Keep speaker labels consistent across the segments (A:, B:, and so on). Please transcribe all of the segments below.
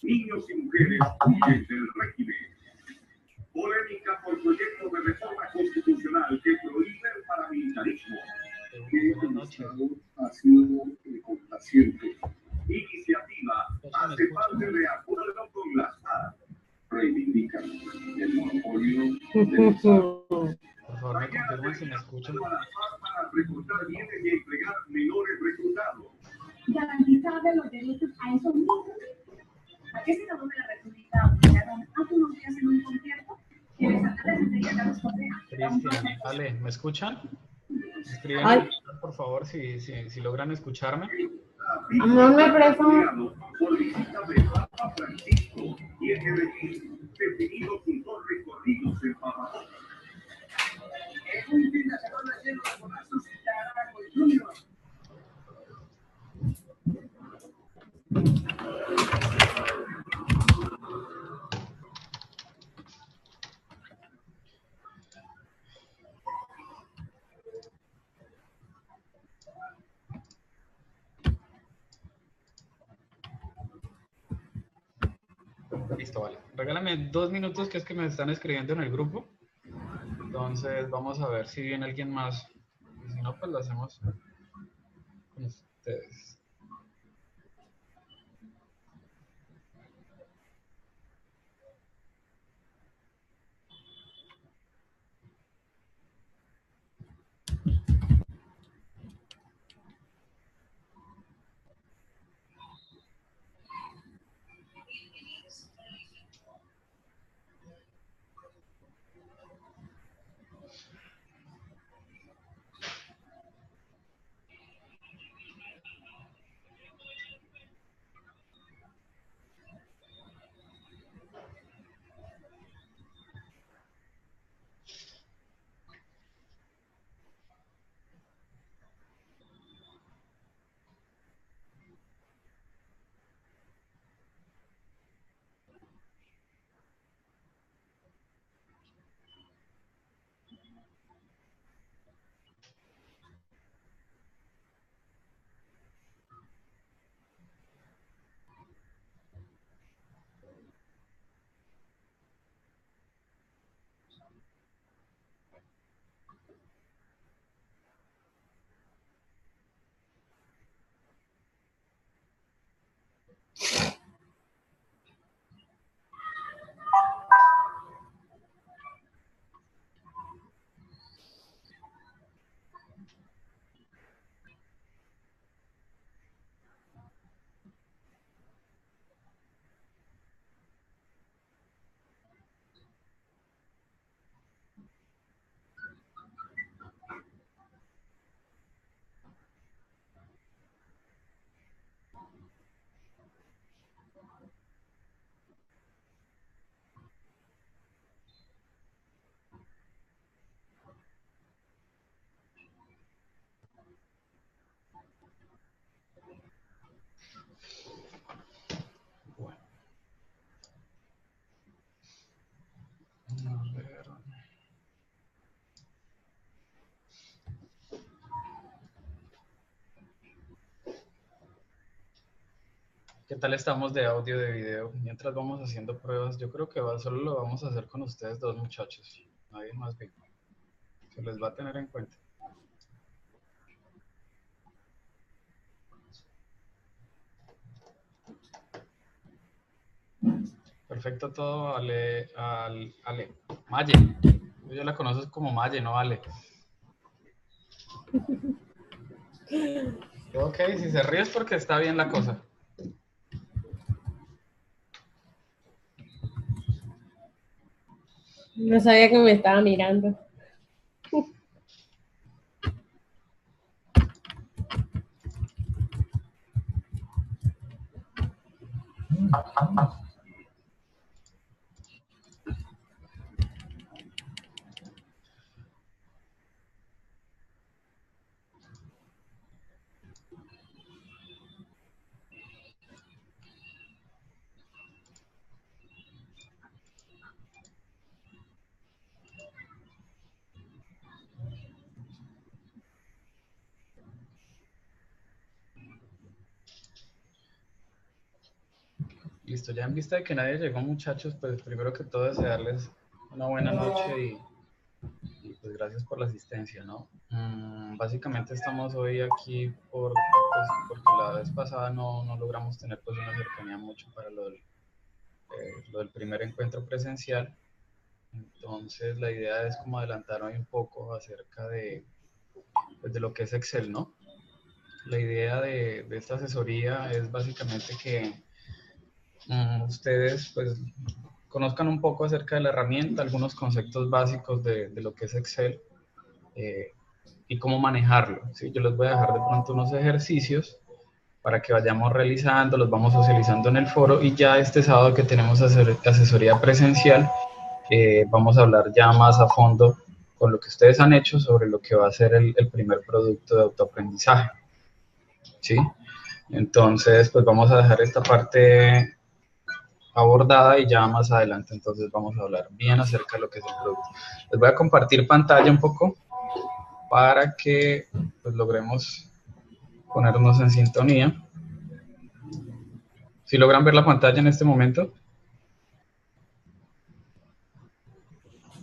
A: Niños y mujeres huyen del régimen. Polémica por proyecto de reforma constitucional que prohíbe el paramilitarismo.
B: Buenas noches.
A: Ha sido complaciente. Iniciativa hace parte de acuerdo con las FARC. Reivindican el monopolio de
B: Por favor, me confirman si me escuchan.
A: para reclutar bienes y entregar menores reclutados.
C: Garantizarle los derechos a esos niños. ¿A qué senador de la República obligaron hace unos días en un concierto que les enseña Carlos Correa?
B: Cristian, Ale, ¿me escuchan? Escriben, por favor, si logran escucharme.
D: No me preso.
A: Por visita de Papa Francisco y en Medellín, definidos sus dos recorridos en Papa. Es un fin de semana lleno de golazos y Caraco Junior.
B: Listo, vale. Regálame 2 minutos que es que me están escribiendo en el grupo. Entonces vamos a ver si viene alguien más. Y si no, pues lo hacemos con ustedes. Bueno. A ver. ¿Qué tal estamos de audio, de video? Mientras vamos haciendo pruebas, yo creo que solo lo vamos a hacer con ustedes dos muchachos. Nadie más ve. Se les va a tener en cuenta. Perfecto todo, Ale. Maye. Yo la conozco como Maye, no Ale. Ok, si se ríe es porque está bien la cosa.
D: No sabía que me estaba mirando.
B: Listo, ya en vista de que nadie llegó, muchachos, pues primero que todo desearles una buena noche y pues gracias por la asistencia, ¿no? Básicamente estamos hoy aquí porque la vez pasada no logramos tener pues una cercanía mucho para lo del primer encuentro presencial. Entonces la idea es como adelantar hoy un poco acerca pues, de lo que es Excel, ¿no? La idea de esta asesoría es básicamente que ustedes pues conozcan un poco acerca de la herramienta, algunos conceptos básicos de lo que es Excel y cómo manejarlo, ¿sí? Yo les voy a dejar de pronto unos ejercicios para que vayamos realizando, los vamos socializando en el foro y ya este sábado que tenemos asesoría presencial, vamos a hablar ya más a fondo con lo que ustedes han hecho sobre lo que va a ser el primer producto de autoaprendizaje, ¿sí? Entonces, pues vamos a dejar esta parte abordada y ya más adelante entonces vamos a hablar bien acerca de lo que es el producto. Les voy a compartir pantalla un poco para que pues, logremos ponernos en sintonía. ¿Sí logran ver la pantalla en este momento?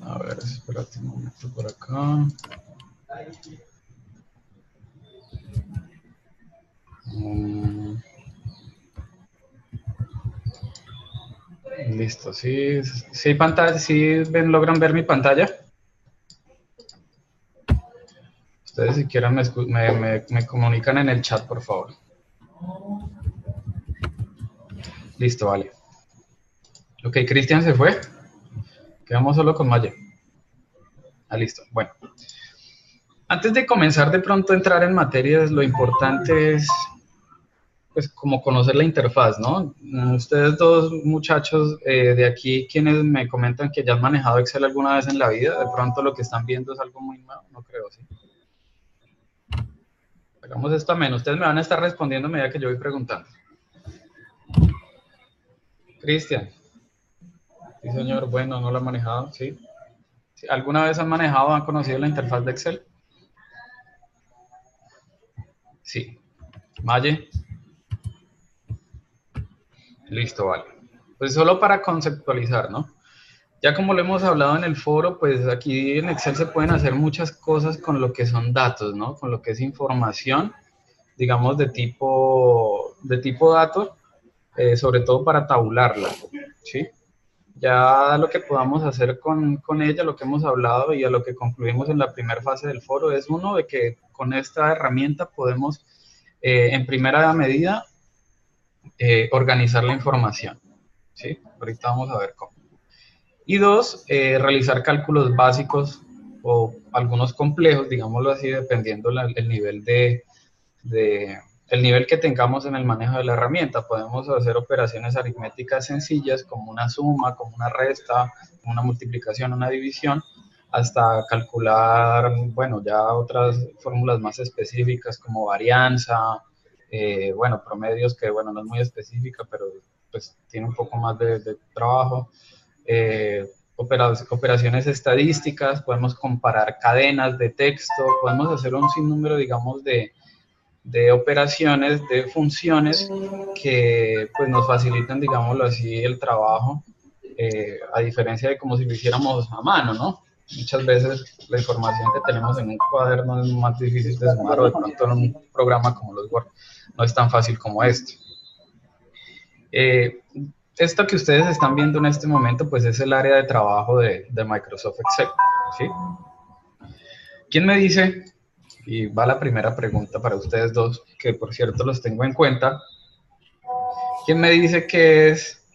B: A ver, espérate un momento por acá. Listo, sí, sí, pantalla, sí logran ver mi pantalla. Ustedes si quieren me comunican en el chat, por favor. Listo, vale. Ok, Cristian se fue. Quedamos solo con Maya. Ah, listo. Bueno. Antes de comenzar de pronto a entrar en materias, lo importante es pues como conocer la interfaz, ¿no? Ustedes dos muchachos de aquí, quienes me comentan que ya han manejado Excel alguna vez en la vida, de pronto lo que están viendo es algo muy nuevo, no creo, ¿sí? Hagamos esto ameno. Ustedes me van a estar respondiendo a medida que yo voy preguntando. Cristian. Sí, señor. Bueno, no lo han manejado, ¿sí? ¿Sí? ¿Alguna vez han manejado, han conocido la interfaz de Excel? Sí. Maye. Listo, vale. Pues solo para conceptualizar, ¿no? Ya como lo hemos hablado en el foro, pues aquí en Excel se pueden hacer muchas cosas con lo que son datos, ¿no? Con lo que es información, digamos, de tipo datos, sobre todo para tabularla, ¿sí? Ya lo que podamos hacer con ella, lo que hemos hablado y a lo que concluimos en la primera fase del foro es uno de que con esta herramienta podemos, en primera medida, organizar la información, ¿sí? Ahorita vamos a ver cómo. Y dos, realizar cálculos básicos o algunos complejos, digámoslo así, dependiendo el nivel el nivel que tengamos en el manejo de la herramienta. Podemos hacer operaciones aritméticas sencillas como una suma, como una resta, como una multiplicación, una división, hasta calcular, bueno, ya otras fórmulas más específicas como varianza, bueno, promedios que, bueno, no es muy específica, pero pues tiene un poco más de trabajo. Operaciones estadísticas, podemos comparar cadenas de texto, podemos hacer un sinnúmero, digamos, de operaciones, de funciones que pues, nos facilitan, digámoslo así, el trabajo, a diferencia de como si lo hiciéramos a mano, ¿no? Muchas veces la información que tenemos en un cuaderno es más difícil de sumar o de pronto en un programa como los Word no es tan fácil como esto. Esto que ustedes están viendo en este momento, pues es el área de trabajo de Microsoft Excel, ¿sí? ¿Quién me dice? Y va la primera pregunta para ustedes dos, que por cierto los tengo en cuenta. ¿Quién me dice que es,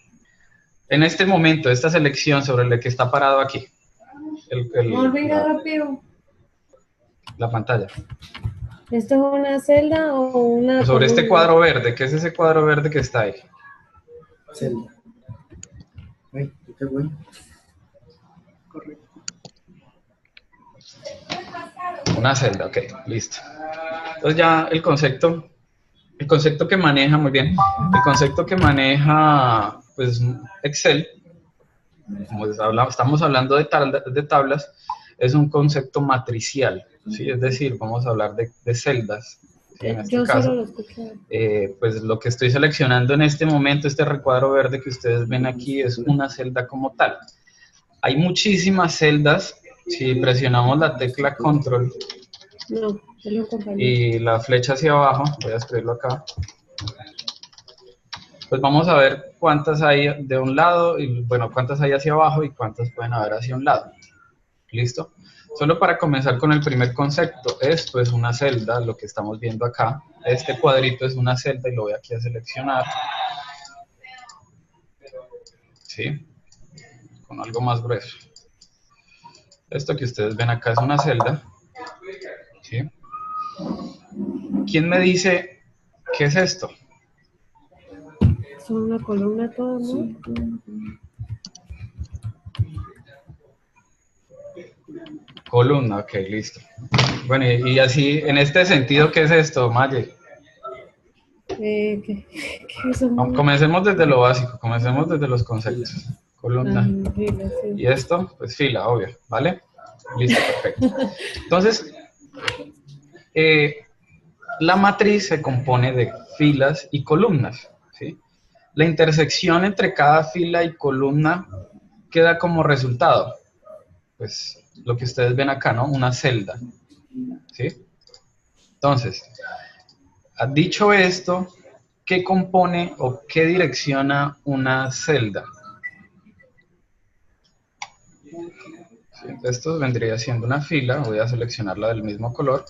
B: en este momento, esta selección sobre la que está parado aquí?
D: No, venga rápido.
B: La pantalla.
D: ¿Esto es una celda o una...?
B: Sobre este cuadro verde, ¿qué es ese cuadro verde que está ahí?
E: Celda. Ay, qué bueno. Correcto.
B: Una celda, ok, listo. Entonces ya el concepto que maneja, muy bien, el concepto que maneja pues, Excel, como estamos hablando de tablas, es un concepto matricial, ¿sí? Es decir, vamos a hablar de celdas, ¿sí? En este
D: Yo
B: caso,
D: solo lo escucho.
B: pues lo que estoy seleccionando en este momento, este recuadro verde que ustedes ven aquí, es una celda como tal. Hay muchísimas celdas. Si presionamos la tecla control
D: No, es un compañero.
B: y la flecha hacia abajo, voy a escribirlo acá, pues vamos a ver cuántas hay de un lado y bueno, cuántas hay hacia abajo y cuántas pueden haber hacia un lado. ¿Listo? Solo para comenzar con el primer concepto, esto es una celda, lo que estamos viendo acá. Este cuadrito es una celda y lo voy aquí a seleccionar. ¿Sí? Con algo más grueso. Esto que ustedes ven acá es una celda. ¿Sí? ¿Quién me dice qué es esto?
D: Son una columna todo, ¿no?
B: Columna, ok, listo. Bueno, y así, en este sentido, ¿qué es esto, Maye?
D: ¿Qué es eso?
B: Comencemos desde lo básico, comencemos desde los conceptos. Columna.
D: Fila, sí.
B: Y esto, pues fila, obvio, ¿vale? Listo, perfecto. Entonces, la matriz se compone de filas y columnas, ¿sí? La intersección entre cada fila y columna queda como resultado, pues, lo que ustedes ven acá, ¿no? Una celda, ¿sí? Entonces, dicho esto, ¿qué compone o qué direcciona una celda? ¿Sí? Esto vendría siendo una fila, voy a seleccionarla del mismo color.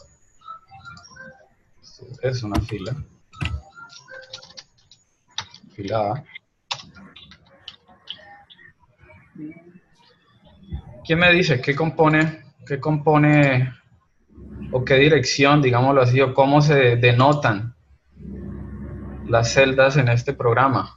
B: Es una fila. Fila A. ¿Quién me dice qué compone o qué dirección, digámoslo así, o cómo se denotan las celdas en este programa?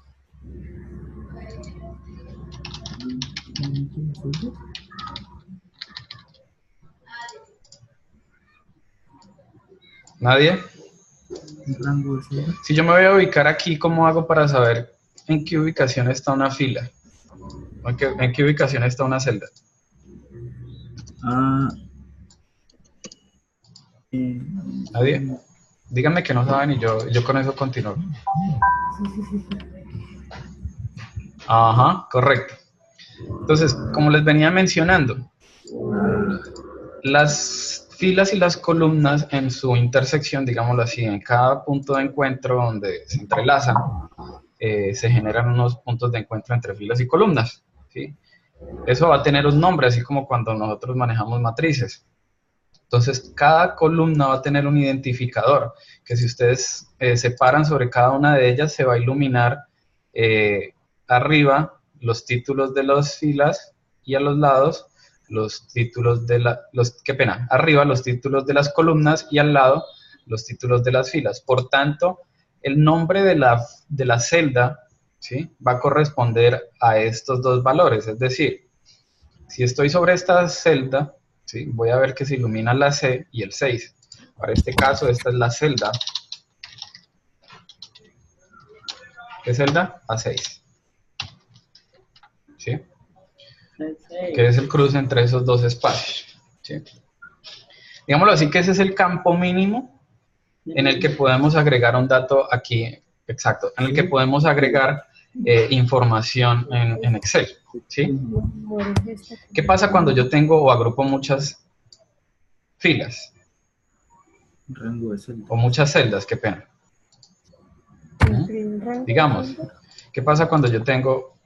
B: ¿Nadie? Si yo me voy a ubicar aquí, ¿cómo hago para saber en qué ubicación está una fila? ¿En qué ubicación está una celda? ¿Nadie? Díganme que no saben y yo con eso continúo. Ajá, correcto. Entonces, como les venía mencionando, las filas y las columnas en su intersección, digámoslo así, en cada punto de encuentro donde se entrelazan, se generan unos puntos de encuentro entre filas y columnas, ¿sí? Eso va a tener un nombre, así como cuando nosotros manejamos matrices. Entonces, cada columna va a tener un identificador, que si ustedes se paran sobre cada una de ellas, se va a iluminar arriba los títulos de las filas y a los lados los títulos de arriba los títulos de las columnas y al lado los títulos de las filas. Por tanto, el nombre de la celda, ¿sí?, va a corresponder a estos dos valores, es decir, si estoy sobre esta celda, ¿sí?, voy a ver que se ilumina la C y el 6. Para este caso, esta es la celda. ¿Qué celda? A6. ¿Sí? Que es el cruce entre esos dos espacios. ¿Sí? Digámoslo así, que ese es el campo mínimo en el que podemos agregar un dato aquí, exacto, en el que podemos agregar información en Excel. ¿Sí? ¿Qué pasa cuando yo tengo o agrupo muchas filas? O muchas celdas, qué pena. Digamos, ¿qué pasa cuando yo tengo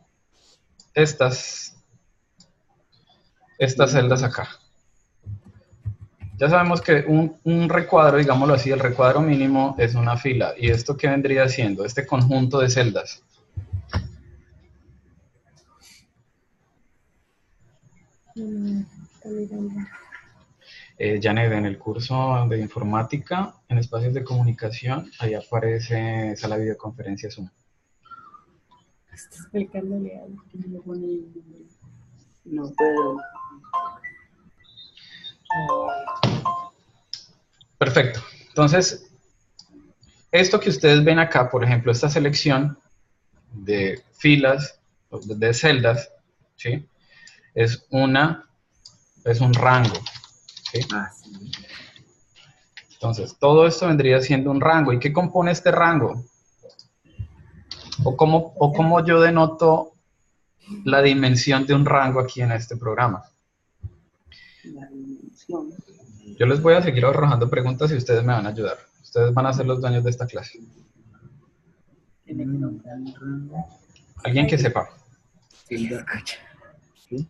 B: estas celdas acá? Ya sabemos que un recuadro, digámoslo así, el recuadro mínimo es una fila. ¿Y esto qué vendría siendo? Este conjunto de celdas. Janet, en el curso de informática, en espacios de comunicación, ahí aparece sala de videoconferencia Zoom.
D: Está explicándole algo.
E: No puedo.
B: Perfecto. Entonces, esto que ustedes ven acá, por ejemplo, esta selección de filas, de celdas, ¿sí?, es un rango. ¿Sí? Entonces, todo esto vendría siendo un rango. ¿Y qué compone este rango? ¿O cómo yo denoto la dimensión de un rango aquí en este programa?
F: La dimensión.
B: Yo les voy a seguir arrojando preguntas y ustedes me van a ayudar. Ustedes van a ser los dueños de esta clase.
F: Tiene que nombrar.
B: Alguien que sepa.
E: Celda. ¿Sí?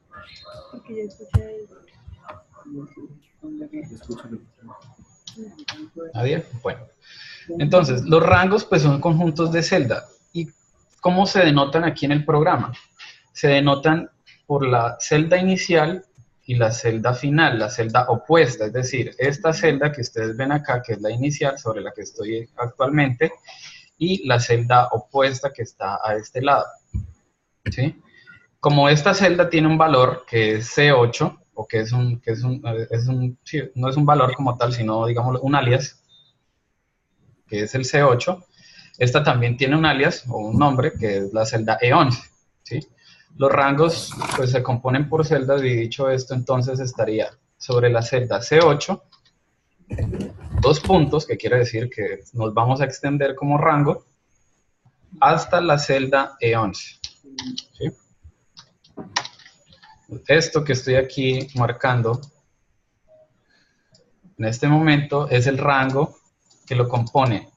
D: Porque yo escuché
E: Escúchalo.
B: ¿Nadie? Bueno. Entonces, los rangos pues son conjuntos de celda. ¿Y cómo se denotan aquí en el programa? Se denotan por la celda inicial y la celda final, la celda opuesta. Es decir, esta celda que ustedes ven acá, que es la inicial sobre la que estoy actualmente, y la celda opuesta que está a este lado. ¿Sí? Como esta celda tiene un valor que es C8, o que sí, no es un valor como tal, sino, digamos, un alias, que es el C8, esta también tiene un alias, o un nombre, que es la celda E11, ¿sí? Los rangos, pues, se componen por celdas, y dicho esto, entonces estaría sobre la celda C8, 2 puntos, que quiere decir que nos vamos a extender como rango, hasta la celda E11, ¿sí? Esto que estoy aquí marcando en este momento es el rango que lo compone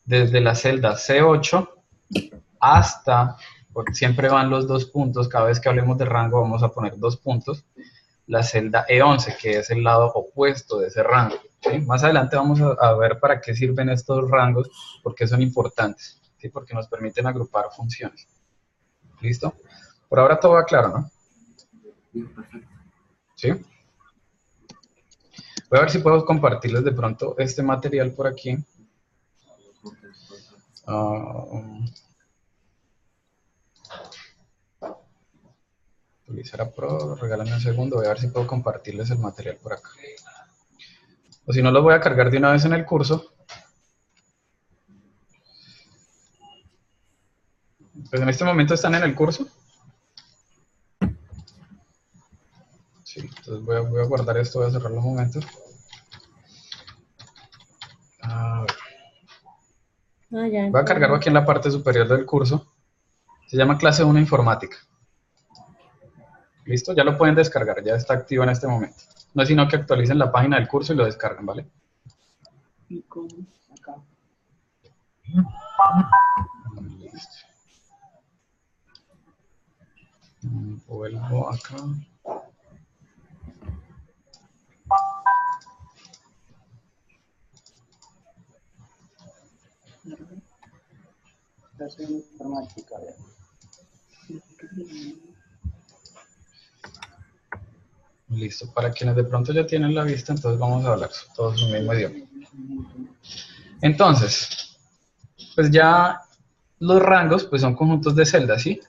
B: desde la celda C8 hasta, porque siempre van los 2 puntos, cada vez que hablemos de rango vamos a poner 2 puntos, la celda E11, que es el lado opuesto de ese rango, ¿sí? Más adelante vamos a ver para qué sirven estos rangos, porque son importantes, ¿sí? Porque nos permiten agrupar funciones. ¿Listo? Por ahora todo va claro, ¿no? ¿Sí? Voy a ver si puedo compartirles de pronto este material por aquí. Utilizar a Pro, regálame un segundo, voy a ver si puedo compartirles el material por acá. O si no, lo voy a cargar de una vez en el curso. Pues en este momento están en el curso. Sí, entonces voy a guardar esto, voy a cerrarlo un momento.
D: ya.
B: Voy a cargarlo aquí en la parte superior del curso. Se llama clase 1 informática. ¿Listo? Ya lo pueden descargar, ya está activo en este momento. No es sino que actualicen la página del curso y lo descargan, ¿vale?
F: ¿Y cómo? Acá.
B: Listo. Vuelvo acá.
F: Clase de informática.
B: Listo. Para quienes de pronto ya tienen la vista, entonces vamos a hablar todos en el mismo idioma. Entonces, pues ya los rangos pues son conjuntos de celdas, ¿sí?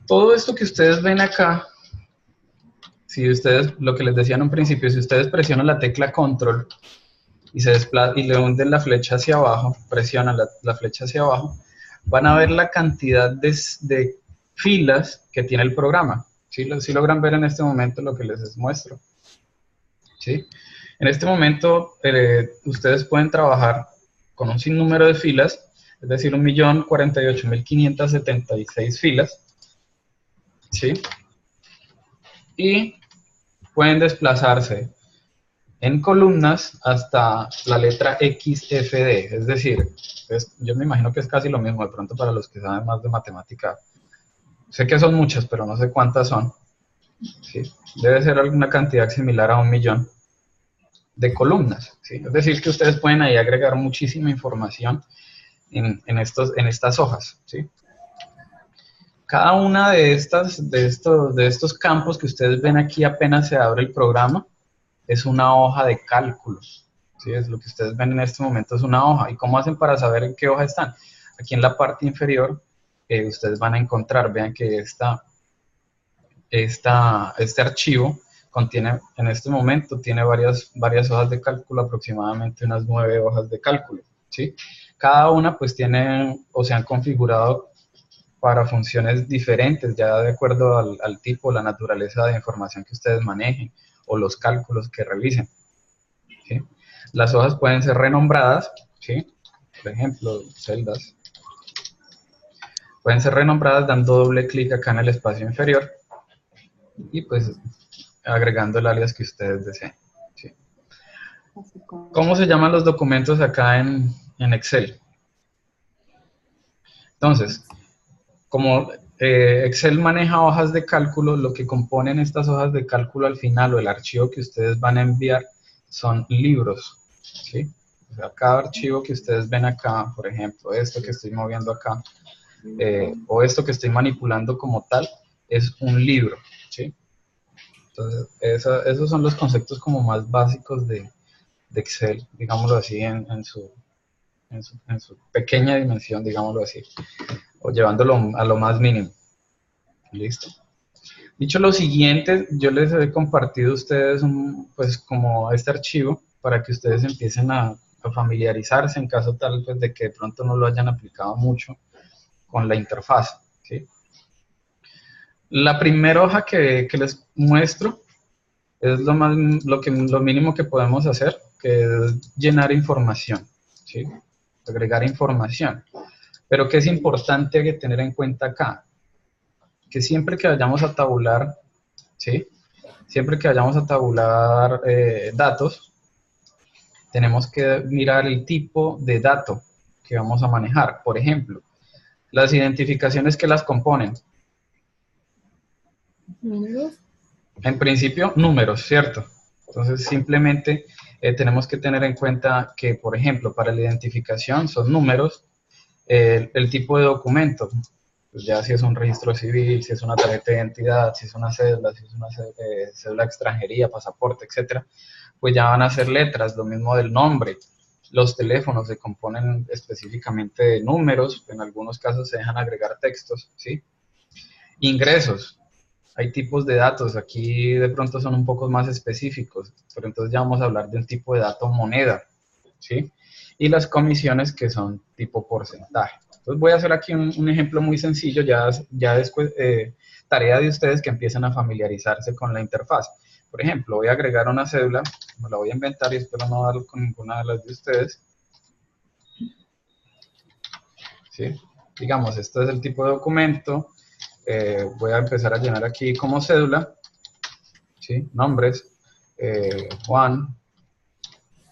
B: Todo esto que ustedes ven acá, si ustedes, lo que les decía en un principio, si ustedes presionan la tecla control y se desplaza y le hunden la flecha hacia abajo, presionan la flecha hacia abajo, van a ver la cantidad de filas que tiene el programa. ¿Sí? ¿Sí logran ver en este momento lo que les muestro? ¿Sí? En este momento ustedes pueden trabajar con un sinnúmero de filas, es decir, 1.048.576 filas, ¿sí? Y pueden desplazarse en columnas hasta la letra XFD, es decir, yo me imagino que es casi lo mismo de pronto para los que saben más de matemática. Sé que son muchas, pero no sé cuántas son. ¿Sí? Debe ser alguna cantidad similar a 1.000.000 de columnas, ¿sí? Es decir, que ustedes pueden ahí agregar muchísima información en estas hojas, ¿sí? Cada una de estos campos que ustedes ven aquí apenas se abre el programa, es una hoja de cálculo, ¿sí? Es lo que ustedes ven en este momento, es una hoja. ¿Y cómo hacen para saber en qué hoja están? Aquí en la parte inferior ustedes van a encontrar, vean que este archivo contiene, en este momento, tiene varias hojas de cálculo, aproximadamente unas 9 hojas de cálculo, ¿sí? Cada una pues tiene o se han configurado para funciones diferentes, ya de acuerdo al tipo, la naturaleza de información que ustedes manejen o los cálculos que realicen. ¿sí? Las hojas pueden ser renombradas, ¿sí? Por ejemplo, celdas. Pueden ser renombradas dando doble clic acá en el espacio inferior y pues agregando el alias que ustedes deseen, ¿sí?
F: Así como
B: ¿Cómo se llaman los documentos acá en Excel? Entonces, como Excel maneja hojas de cálculo, lo que componen estas hojas de cálculo al final o el archivo que ustedes van a enviar son libros, ¿sí? O sea, cada archivo que ustedes ven acá, por ejemplo, esto que estoy moviendo acá, o esto que estoy manipulando como tal, es un libro, ¿sí? Entonces, esos son los conceptos como más básicos de Excel, digámoslo así, en su pequeña dimensión, digámoslo así, o llevándolo a lo más mínimo. Listo. Dicho lo siguiente, yo les he compartido a ustedes pues como este archivo para que ustedes empiecen a familiarizarse en caso tal pues, de que de pronto no lo hayan aplicado mucho con la interfaz, ¿sí? La primera hoja que les muestro es lo mínimo que podemos hacer, que es llenar información, ¿sí? Agregar información. Pero ¿qué es importante que tener en cuenta acá? Que siempre que vayamos a tabular, ¿sí? Siempre que vayamos a tabular datos, tenemos que mirar el tipo de dato que vamos a manejar. Por ejemplo, las identificaciones que las componen.
D: ¿Números?
B: En principio, números, ¿cierto? Entonces, simplemente tenemos que tener en cuenta que, por ejemplo, para la identificación son números, el tipo de documento, pues ya si es un registro civil, si es una tarjeta de identidad, si es una cédula, si es una cédula de extranjería, pasaporte, etcétera, pues ya van a ser letras, lo mismo del nombre. Los teléfonos se componen específicamente de números, en algunos casos se dejan agregar textos, ¿sí? Ingresos. Hay tipos de datos, aquí de pronto son un poco más específicos, pero entonces ya vamos a hablar de un tipo de dato moneda, ¿sí? Y las comisiones que son tipo porcentaje. Entonces voy a hacer aquí un ejemplo muy sencillo, ya después, tarea de ustedes que empiecen a familiarizarse con la interfaz. Por ejemplo, voy a agregar una cédula, me la voy a inventar y espero no darlo con ninguna de las de ustedes. ¿Sí? Digamos, este es el tipo de documento. Voy a empezar a llenar aquí como cédula, ¿sí? Nombres, Juan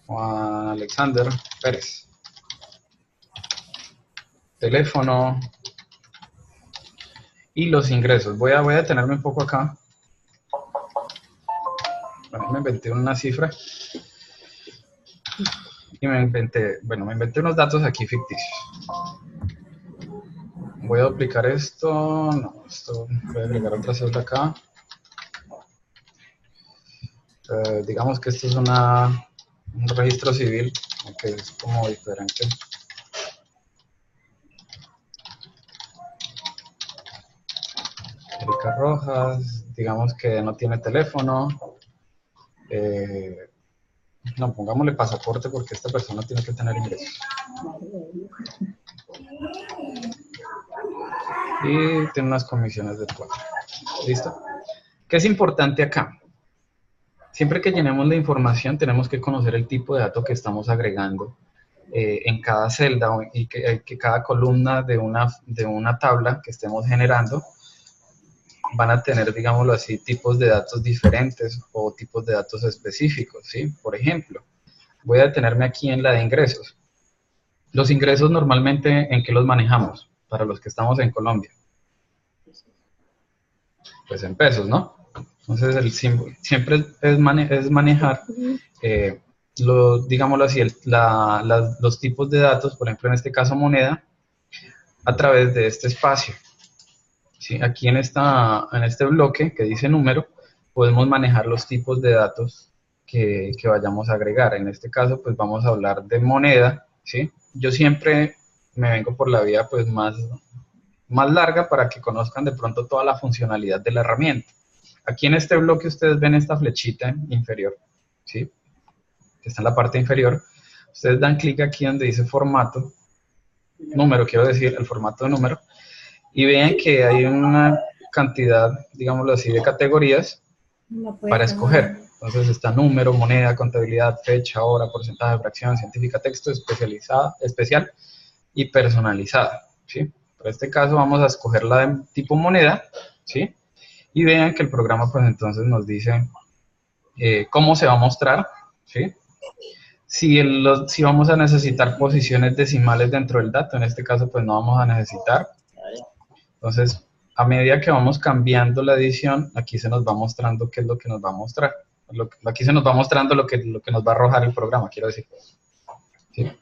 B: Alexander Pérez. Teléfono y los ingresos. Voy a detenerme un poco acá. Bueno, me inventé una cifra y me inventé unos datos aquí ficticios. Voy a duplicar esto, no, esto voy a agregar otra celda acá. Digamos que esto es un registro civil, aunque es como diferente. Erika Rojas, digamos que no tiene teléfono. No, pongámosle pasaporte porque esta persona tiene que tener ingresos. Y tiene unas comisiones de 4. ¿Listo? ¿Qué es importante acá? Siempre que llenemos la información tenemos que conocer el tipo de dato que estamos agregando en cada celda y que cada columna de una tabla que estemos generando van a tener, digámoslo así, tipos de datos diferentes o tipos de datos específicos, ¿sí? Por ejemplo, voy a detenerme aquí en la de ingresos. Los ingresos normalmente, ¿en qué los manejamos? Para los que estamos en Colombia. Pues en pesos, ¿no? Entonces, siempre es manejar, digámoslo así, los tipos de datos, por ejemplo, en este caso moneda, a través de este espacio. ¿Sí? Aquí en este bloque que dice número, podemos manejar los tipos de datos que vayamos a agregar. En este caso, pues vamos a hablar de moneda, ¿sí? Yo siempre me vengo por la vía pues más larga para que conozcan de pronto toda la funcionalidad de la herramienta. Aquí en este bloque ustedes ven esta flechita inferior, ¿sí? Que está en la parte inferior. Ustedes dan clic aquí donde dice formato, número, quiero decir, el formato de número, y vean que hay una cantidad, digámoslo así, de categorías para escoger. Entonces está número, moneda, contabilidad, fecha, hora, porcentaje, fracción, científica, texto, especializada, especial y personalizada, ¿sí? Para este caso vamos a escoger la de tipo moneda, ¿sí? Y vean que el programa pues entonces nos dice cómo se va a mostrar, ¿sí? Si vamos a necesitar posiciones decimales dentro del dato, en este caso pues no vamos a necesitar. Entonces, a medida que vamos cambiando la edición, aquí se nos va mostrando qué es lo que nos va a mostrar. Aquí se nos va mostrando lo que nos va a arrojar el programa, quiero decir. ¿Sí?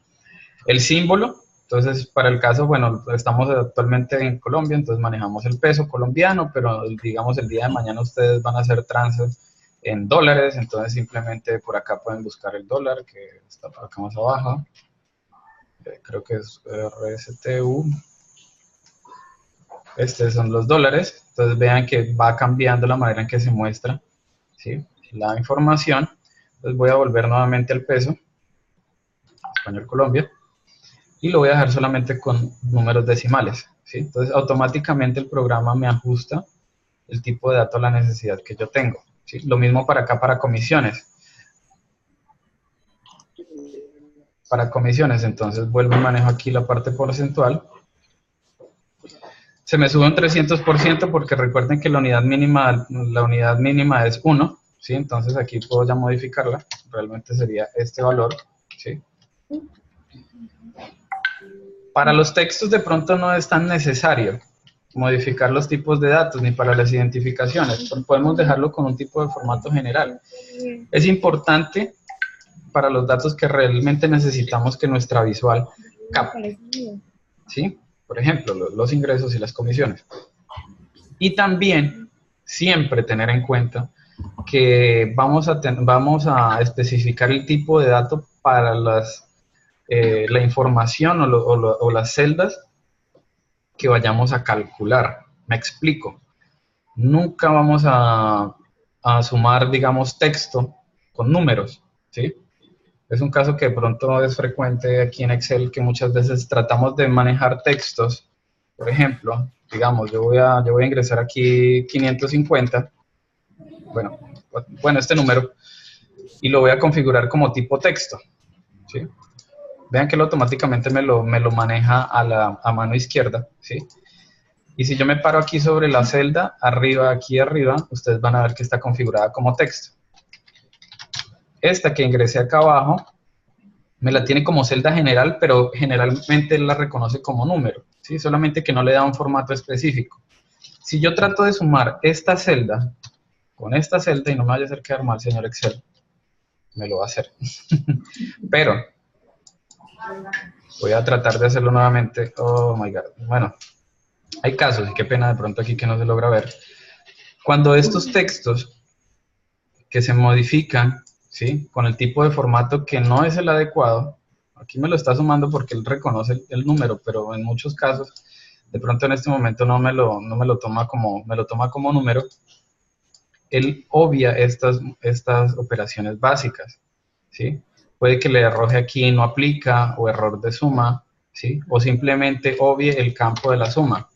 B: El símbolo, entonces para el caso, bueno, estamos actualmente en Colombia, entonces manejamos el peso colombiano, pero digamos el día de mañana ustedes van a hacer trances en dólares, entonces simplemente por acá pueden buscar el dólar, que está por acá más abajo. Creo que es RSTU. Estos son los dólares, entonces vean que va cambiando la manera en que se muestra, ¿sí? La información. Entonces voy a volver nuevamente al peso, español Colombia, y lo voy a dejar solamente con números decimales, ¿sí? Entonces automáticamente el programa me ajusta el tipo de dato a la necesidad que yo tengo, ¿sí? Lo mismo para acá, para comisiones. Para comisiones, entonces vuelvo y manejo aquí la parte porcentual. Se me sube un 300% porque recuerden que la unidad mínima es 1, ¿sí? Entonces aquí puedo ya modificarla, realmente sería este valor, ¿sí? Para los textos de pronto no es tan necesario modificar los tipos de datos ni para las identificaciones, podemos dejarlo con un tipo de formato general. Es importante para los datos que realmente necesitamos que nuestra visual capte, ¿sí? Por ejemplo, los ingresos y las comisiones. Y también siempre tener en cuenta que vamos a especificar el tipo de dato para la información o las celdas que vayamos a calcular. Me explico. Nunca vamos a sumar, digamos, texto con números, ¿sí? Es un caso que de pronto es frecuente aquí en Excel, que muchas veces tratamos de manejar textos. Por ejemplo, digamos, yo voy a ingresar aquí 550, bueno, este número, y lo voy a configurar como tipo texto, ¿sí? Vean que él automáticamente me lo maneja a mano izquierda, ¿sí? Y si yo me paro aquí sobre la celda, aquí arriba, ustedes van a ver que está configurada como texto. Esta que ingresé acá abajo, me la tiene como celda general, pero generalmente él la reconoce como número, ¿sí? Solamente que no le da un formato específico. Si yo trato de sumar esta celda con esta celda, y no me vaya a hacer quedar mal, señor Excel, me lo va a hacer. Pero voy a tratar de hacerlo nuevamente. Oh my God. Bueno, hay casos, y qué pena de pronto aquí que no se logra ver. Cuando estos textos que se modifican, ¿sí? Con el tipo de formato que no es el adecuado, aquí me lo está sumando porque él reconoce el número, pero en muchos casos, de pronto en este momento no me lo toma como número, él obvia estas operaciones básicas, ¿sí? Puede que le arroje aquí no aplica, o error de suma, ¿sí? O simplemente obvie el campo de la suma.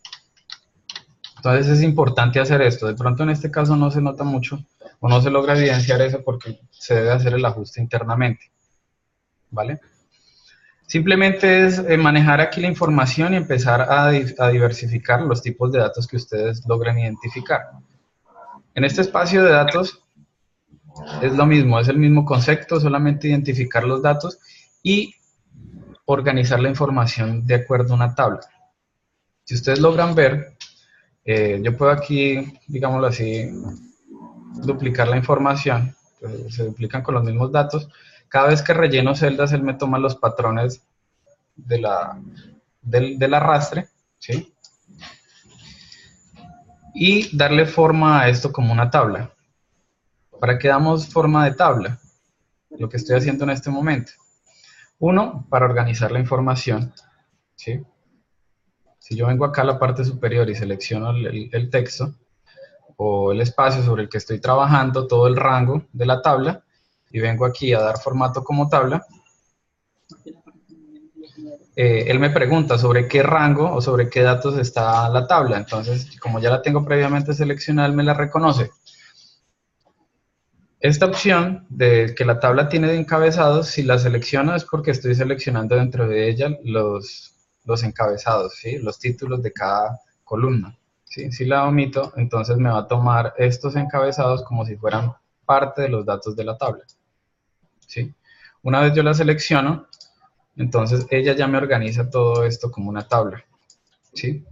B: Entonces es importante hacer esto. De pronto en este caso no se nota mucho, o no se logra evidenciar eso porque se debe hacer el ajuste internamente, ¿vale? Simplemente es manejar aquí la información y empezar a diversificar los tipos de datos que ustedes logren identificar. En este espacio de datos es lo mismo, es el mismo concepto, solamente identificar los datos y organizar la información de acuerdo a una tabla. Si ustedes logran ver, yo puedo aquí, digámoslo así, duplicar la información, se duplican con los mismos datos. Cada vez que relleno celdas, él me toma los patrones del arrastre, ¿sí? Y darle forma a esto como una tabla. ¿Para qué damos forma de tabla? Lo que estoy haciendo en este momento. Uno, para organizar la información, ¿sí? Si yo vengo acá a la parte superior y selecciono el texto, o el espacio sobre el que estoy trabajando, todo el rango de la tabla, y vengo aquí a dar formato como tabla, él me pregunta sobre qué rango o sobre qué datos está la tabla. Entonces, como ya la tengo previamente seleccionada, él me la reconoce. esta opción de que la tabla tiene de encabezados, si la selecciono es porque estoy seleccionando dentro de ella los encabezados, ¿sí? Los títulos de cada columna. ¿Sí? Si la omito, entonces me va a tomar estos encabezados como si fueran parte de los datos de la tabla. ¿Sí? Una vez yo la selecciono, entonces ella ya me organiza todo esto como una tabla. ¿Sí?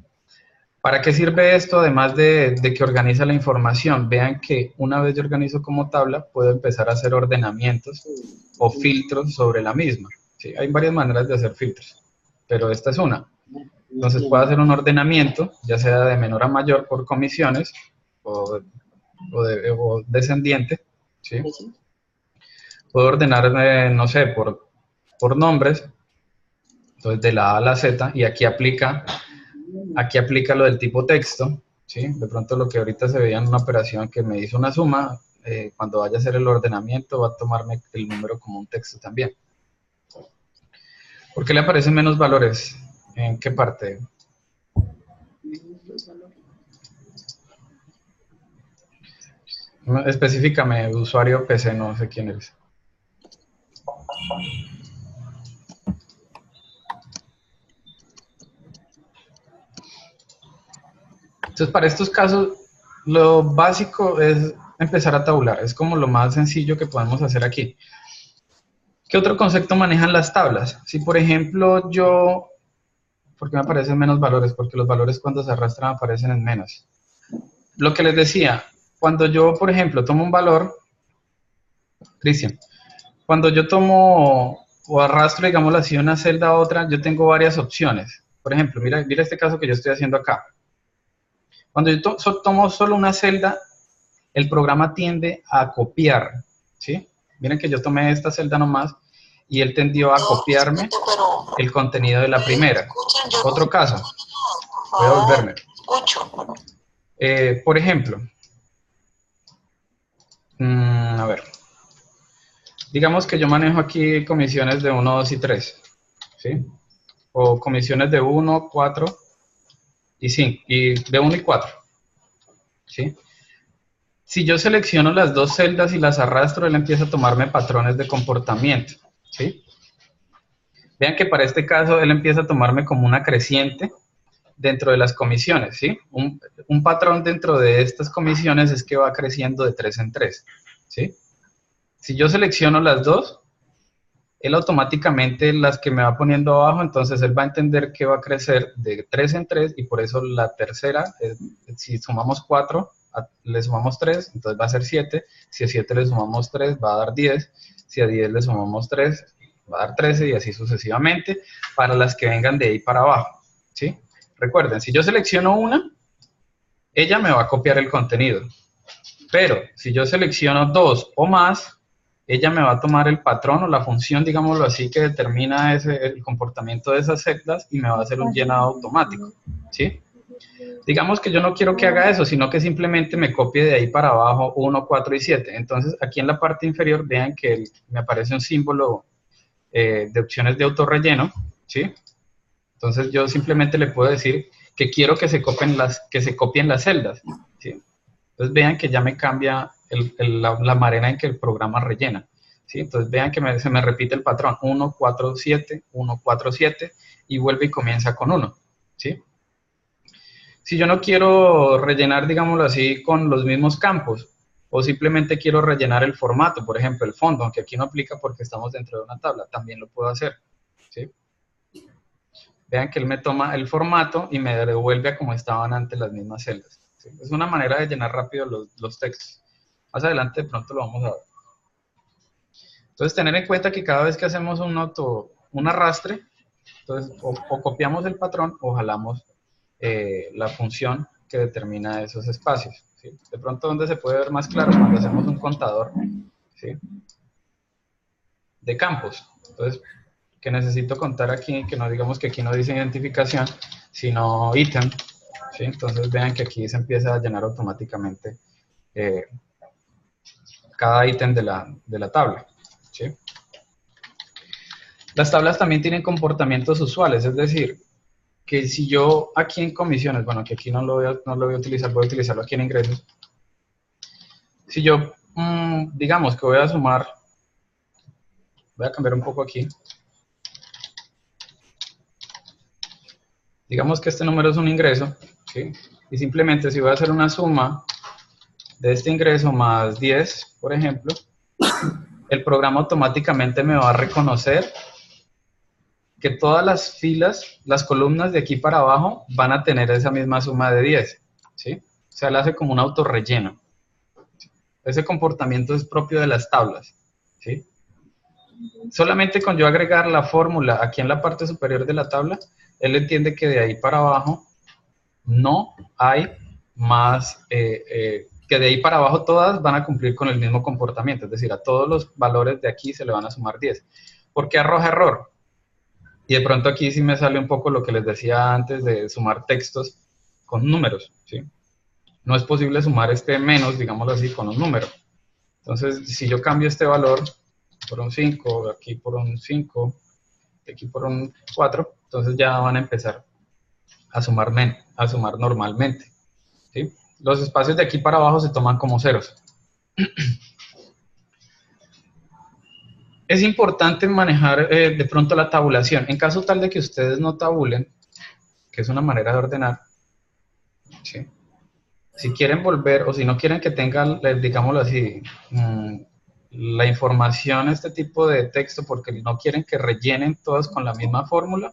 B: ¿Para qué sirve esto? Además de que organiza la información, vean que una vez yo organizo como tabla, puedo empezar a hacer ordenamientos o filtros sobre la misma. ¿Sí? Hay varias maneras de hacer filtros, pero esta es una. Entonces puedo hacer un ordenamiento, ya sea de menor a mayor por comisiones o descendiente. ¿Sí? Puedo ordenar, no sé, por nombres, entonces de la A a la Z, y aquí aplica lo del tipo texto, ¿sí? De pronto lo que ahorita se veía en una operación que me hizo una suma, cuando vaya a hacer el ordenamiento va a tomarme el número como un texto también. ¿Por qué le aparecen menos valores? ¿En qué parte? Específicame, usuario PC, no sé quién eres. Entonces, para estos casos, lo básico es empezar a tabular. Es como lo más sencillo que podemos hacer aquí. ¿Qué otro concepto manejan las tablas? Si, por ejemplo, yo... ¿Por qué me aparecen menos valores? Porque los valores cuando se arrastran aparecen en menos. Lo que les decía, cuando yo, por ejemplo, tomo un valor... Cristian, cuando yo tomo o arrastro, digámoslo así, una celda a otra, yo tengo varias opciones. Por ejemplo, mira este caso que yo estoy haciendo acá. Cuando yo tomo solo una celda, el programa tiende a copiar, ¿sí? Miren que yo tomé esta celda nomás y él tendió a copiarme el contenido de la primera. Otro caso, voy a volverme. Por ejemplo, a ver, digamos que yo manejo aquí comisiones de 1, 2 y 3, ¿sí? O comisiones de 1, 4 y 5, y de 1 y 4, ¿sí? Si yo selecciono las dos celdas y las arrastro, él empieza a tomarme patrones de comportamiento, ¿sí? Vean que para este caso él empieza a tomarme como una creciente dentro de las comisiones, ¿sí? Un patrón dentro de estas comisiones es que va creciendo de 3 en 3, ¿sí? Si yo selecciono las dos, él automáticamente las que me va poniendo abajo, entonces él va a entender que va a crecer de 3 en 3 y por eso la tercera, si sumamos 4, le sumamos 3, entonces va a ser 7, si a 7 le sumamos 3 va a dar 10, si a 10 le sumamos 3 va a dar 13 y así sucesivamente para las que vengan de ahí para abajo, ¿sí? Recuerden, si yo selecciono una, ella me va a copiar el contenido, pero si yo selecciono dos o más, ella me va a tomar el patrón o la función, digámoslo así, que determina el comportamiento de esas celdas y me va a hacer un llenado automático, ¿sí? Digamos que yo no quiero que haga eso, sino que simplemente me copie de ahí para abajo 1, 4 y 7. Entonces, aquí en la parte inferior, vean que me aparece un símbolo de opciones de autorrelleno, ¿sí? Entonces, yo simplemente le puedo decir que quiero que se copien las celdas, ¿sí? Entonces, vean que ya me cambia la manera en que el programa rellena, ¿sí? Entonces, vean que se me repite el patrón, 1, 4, 7, 1, 4, 7, y vuelve y comienza con 1, ¿sí? Si yo no quiero rellenar, digámoslo así, con los mismos campos, o simplemente quiero rellenar el formato, por ejemplo, el fondo, aunque aquí no aplica porque estamos dentro de una tabla, también lo puedo hacer, ¿sí? Vean que él me toma el formato y me devuelve a como estaban antes las mismas celdas, ¿sí? Es una manera de llenar rápido los textos. Más adelante de pronto lo vamos a ver. Entonces, tener en cuenta que cada vez que hacemos un arrastre, entonces o copiamos el patrón o jalamos la función que determina esos espacios, ¿sí? De pronto, donde se puede ver más claro cuando hacemos un contador, ¿sí? De campos. Entonces, que necesito contar aquí, que no digamos que aquí no dice identificación, sino ítem, ¿sí? Entonces, vean que aquí se empieza a llenar automáticamente cada ítem de la tabla, ¿sí? Las tablas también tienen comportamientos usuales, es decir, que si yo aquí en comisiones, bueno, que aquí no lo voy a utilizar, voy a utilizarlo aquí en ingresos. Si yo digamos que voy a sumar, voy a cambiar un poco aquí. Digamos que este número es un ingreso, ¿sí? Y simplemente si voy a hacer una suma de este ingreso más 10, por ejemplo, el programa automáticamente me va a reconocer que todas las filas, las columnas de aquí para abajo van a tener esa misma suma de 10, ¿sí? O sea, le hace como un autorrelleno. Ese comportamiento es propio de las tablas, ¿sí? Solamente con yo agregar la fórmula aquí en la parte superior de la tabla, él entiende que de ahí para abajo no hay más, que de ahí para abajo todas van a cumplir con el mismo comportamiento, es decir, a todos los valores de aquí se le van a sumar 10. ¿Por qué arroja error? Y de pronto aquí sí me sale un poco lo que les decía antes de sumar textos con números, ¿sí? No es posible sumar este menos, digámoslo así, con un número. Entonces, si yo cambio este valor por un 5, aquí por un 5, aquí por un 4, entonces ya van a empezar a sumar normalmente, ¿sí? Los espacios de aquí para abajo se toman como ceros. Es importante manejar de pronto la tabulación. En caso tal de que ustedes no tabulen, que es una manera de ordenar, ¿sí? Si quieren volver o si no quieren que tengan, digámoslo así, la información, este tipo de texto, porque no quieren que rellenen todos con la misma fórmula,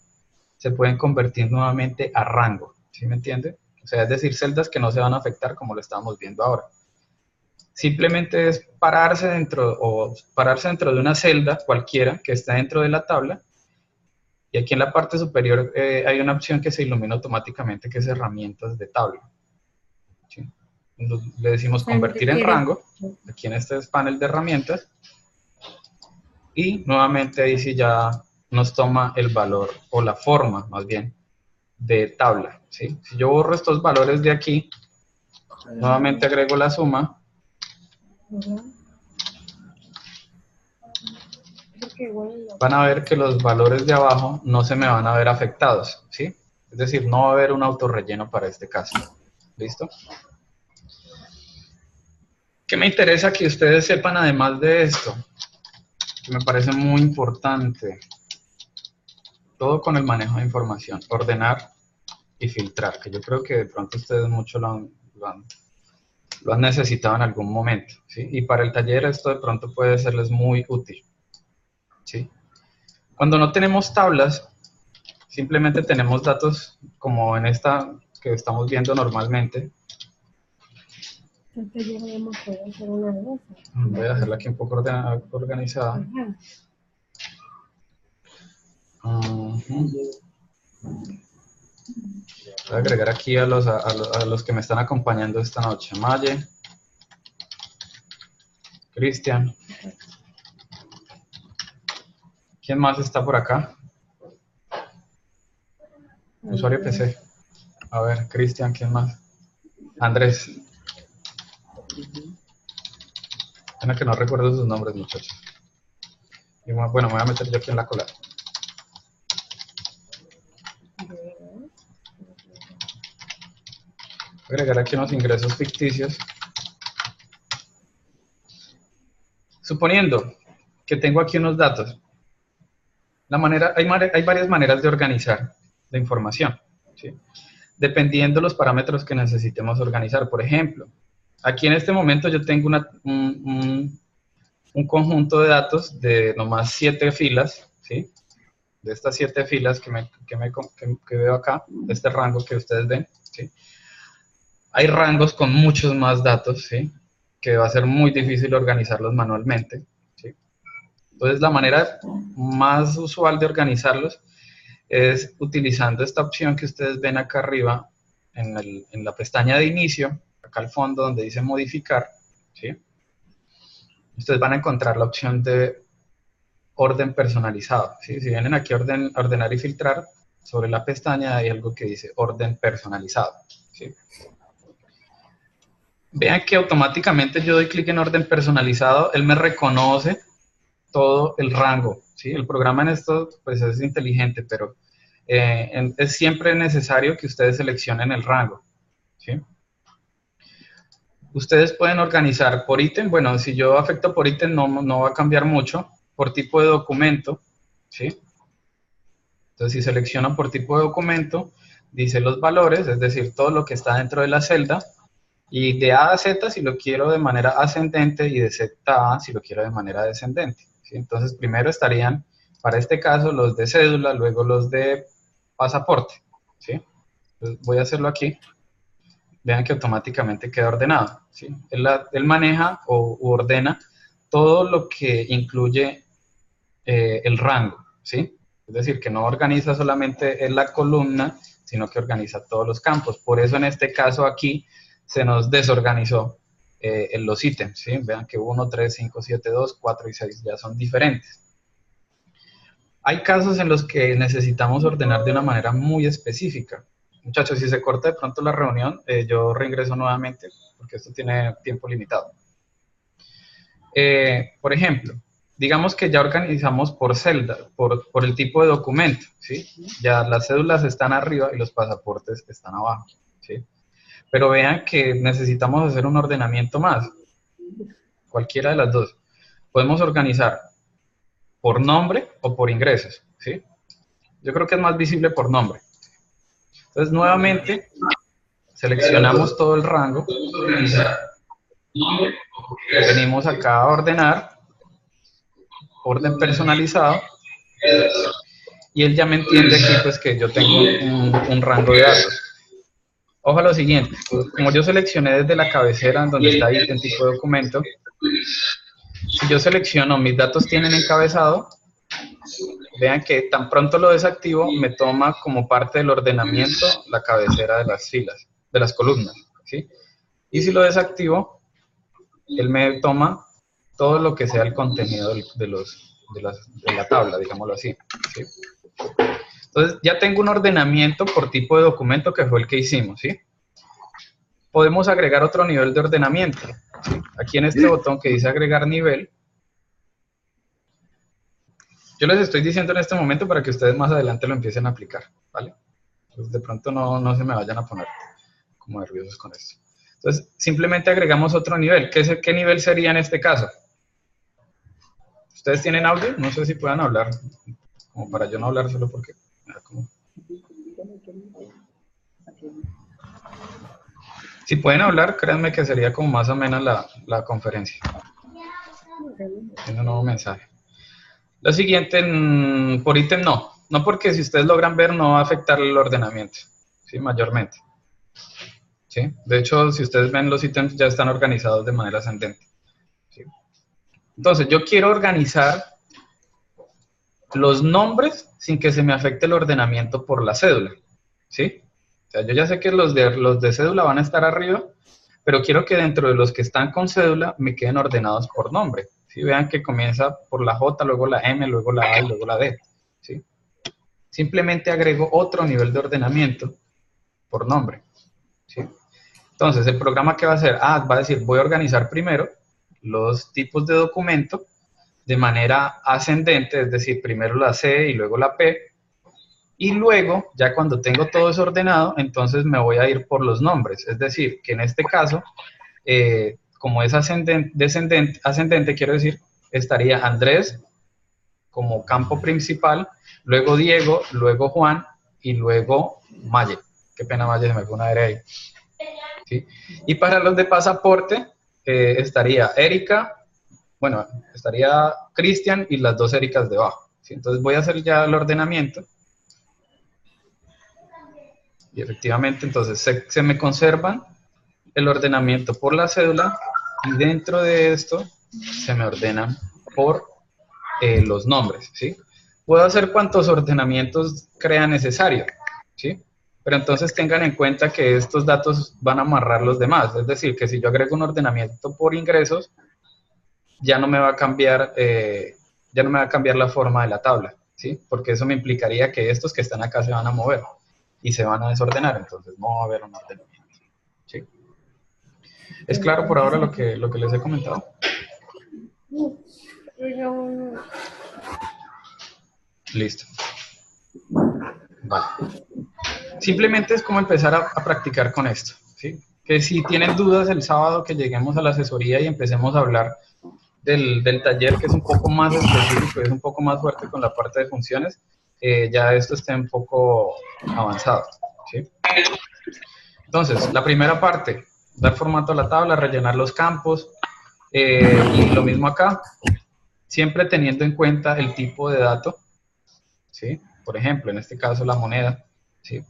B: se pueden convertir nuevamente a rango, ¿sí me entiende? O sea, es decir, celdas que no se van a afectar como lo estamos viendo ahora. Simplemente es pararse dentro de una celda cualquiera que está dentro de la tabla, y aquí en la parte superior hay una opción que se ilumina automáticamente, que es herramientas de tabla, ¿sí? Le decimos convertir en rango, aquí en este panel de herramientas, y nuevamente ahí sí ya nos toma el valor, o la forma más bien, de tabla, ¿sí? Si yo borro estos valores de aquí, nuevamente agrego la suma, van a ver que los valores de abajo no se me van a ver afectados, ¿sí? Es decir, no va a haber un autorrelleno para este caso. ¿Listo? ¿Qué me interesa que ustedes sepan además de esto? Que me parece muy importante. Todo con el manejo de información. Ordenar y filtrar, que yo creo que de pronto ustedes mucho lo han necesitado en algún momento, ¿sí? Y para el taller esto de pronto puede serles muy útil, ¿sí? Cuando no tenemos tablas, simplemente tenemos datos como en esta que estamos viendo normalmente. Voy a dejarla aquí un poco organizada. Voy a agregar aquí a los que me están acompañando esta noche. Maye, Cristian. ¿Quién más está por acá? Usuario PC. A ver, Cristian, ¿quién más? Andrés. Pena que no recuerdo sus nombres, muchachos. Y bueno, me voy a meter yo aquí en la cola. Voy a agregar aquí unos ingresos ficticios. Suponiendo que tengo aquí unos datos. Hay varias maneras de organizar la información, ¿sí? Dependiendo de los parámetros que necesitemos organizar. Por ejemplo, aquí en este momento yo tengo un conjunto de datos de nomás 7 filas, ¿sí? De estas 7 filas que veo acá, de este rango que ustedes ven, ¿sí? Hay rangos con muchos más datos, ¿sí? Que va a ser muy difícil organizarlos manualmente, ¿sí? Entonces, la manera más usual de organizarlos es utilizando esta opción que ustedes ven acá arriba, en la pestaña de inicio, acá al fondo donde dice modificar, ¿sí? Ustedes van a encontrar la opción de orden personalizado, ¿sí? Si vienen aquí a ordenar y filtrar, sobre la pestaña hay algo que dice orden personalizado, ¿sí? Vean que automáticamente yo doy clic en orden personalizado, él me reconoce todo el rango, ¿sí? El programa en esto pues es inteligente, pero es siempre necesario que ustedes seleccionen el rango, ¿sí? Ustedes pueden organizar por ítem. Bueno, si yo afecto por ítem no va a cambiar mucho. Por tipo de documento, ¿sí? Entonces, si selecciono por tipo de documento, dice los valores, es decir, todo lo que está dentro de la celda, y de A a Z si lo quiero de manera ascendente y de Z a A si lo quiero de manera descendente, ¿sí? Entonces, primero estarían, para este caso, los de cédula, luego los de pasaporte, ¿sí? Entonces, voy a hacerlo aquí. Vean que automáticamente queda ordenado, ¿sí? Él maneja u ordena todo lo que incluye el rango, ¿sí? Es decir, que no organiza solamente en la columna, sino que organiza todos los campos. Por eso en este caso aquí se nos desorganizó en los ítems, ¿sí? Vean que 1, 3, 5, 7, 2, 4 y 6 ya son diferentes. Hay casos en los que necesitamos ordenar de una manera muy específica. Muchachos, si se corta de pronto la reunión, yo reingreso nuevamente, porque esto tiene tiempo limitado. Por ejemplo, digamos que ya organizamos por celda, por el tipo de documento, ¿sí? Ya las cédulas están arriba y los pasaportes están abajo, ¿sí? Pero vean que necesitamos hacer un ordenamiento más, cualquiera de las dos. Podemos organizar por nombre o por ingresos, ¿sí? Yo creo que es más visible por nombre. Entonces, nuevamente, seleccionamos todo el rango, venimos acá a ordenar, orden personalizado, y él ya me entiende aquí pues que yo tengo un rango de datos. Ojo a lo siguiente, como yo seleccioné desde la cabecera donde está ítem tipo de documento, si yo selecciono mis datos tienen encabezado, vean que tan pronto lo desactivo me toma como parte del ordenamiento la cabecera de las filas, de las columnas, ¿sí? Y si lo desactivo, él me toma todo lo que sea el contenido de la tabla, digámoslo así, ¿sí? Entonces, ya tengo un ordenamiento por tipo de documento que fue el que hicimos, ¿sí? Podemos agregar otro nivel de ordenamiento, ¿sí? Aquí en este botón que dice agregar nivel, yo les estoy diciendo en este momento para que ustedes más adelante lo empiecen a aplicar, ¿vale? Pues de pronto no se me vayan a poner como nerviosos con esto. Entonces, simplemente agregamos otro nivel. ¿Qué nivel sería en este caso? ¿Ustedes tienen audio? No sé si puedan hablar, como para yo no hablar solo porque... Si pueden hablar, créanme que sería como más o menos la conferencia. Tiene un nuevo mensaje. Lo siguiente, por ítem no porque si ustedes logran ver no va a afectar el ordenamiento, ¿sí? Mayormente. ¿Sí? De hecho, si ustedes ven los ítems ya están organizados de manera ascendente, ¿sí? Entonces, yo quiero organizar los nombres sin que se me afecte el ordenamiento por la cédula, ¿sí? O sea, yo ya sé que los de cédula van a estar arriba, pero quiero que dentro de los que están con cédula me queden ordenados por nombre. ¿Sí? Vean que comienza por la J, luego la M, luego la A y luego la D, ¿sí? Simplemente agrego otro nivel de ordenamiento por nombre, ¿sí? Entonces, ¿el programa qué va a hacer? Va a decir, voy a organizar primero los tipos de documento de manera ascendente, es decir, primero la C y luego la P, y luego, ya cuando tengo todo eso ordenado, entonces me voy a ir por los nombres, es decir, que en este caso, como es ascendente, quiero decir, estaría Andrés como campo principal, luego Diego, luego Juan y luego Maye. Qué pena, Maye, se me fue una R ahí. ¿Sí? Y para los de pasaporte estaría Erika, bueno, estaría Cristian y las dos Ericas debajo, ¿sí? Entonces voy a hacer ya el ordenamiento. Y efectivamente, entonces se me conservan el ordenamiento por la cédula y dentro de esto se me ordenan por los nombres, ¿sí? Puedo hacer cuantos ordenamientos crea necesario, ¿sí? Pero entonces tengan en cuenta que estos datos van a amarrar los demás, es decir, que si yo agrego un ordenamiento por ingresos, ya no me va a cambiar la forma de la tabla, ¿sí? Porque eso me implicaría que estos que están acá se van a mover y se van a desordenar, entonces no va a haber un ordenamiento, ¿sí? ¿Es claro por ahora lo que les he comentado? Listo. Vale. Simplemente es como empezar a practicar con esto, ¿sí? que si tienen dudas el sábado que lleguemos a la asesoría y empecemos a hablar del taller, que es un poco más específico, es un poco más fuerte con la parte de funciones, ya esto esté un poco avanzado, ¿sí? Entonces, la primera parte, dar formato a la tabla, rellenar los campos, y lo mismo acá, siempre teniendo en cuenta el tipo de dato, ¿sí? Por ejemplo, en este caso la moneda, ¿sí?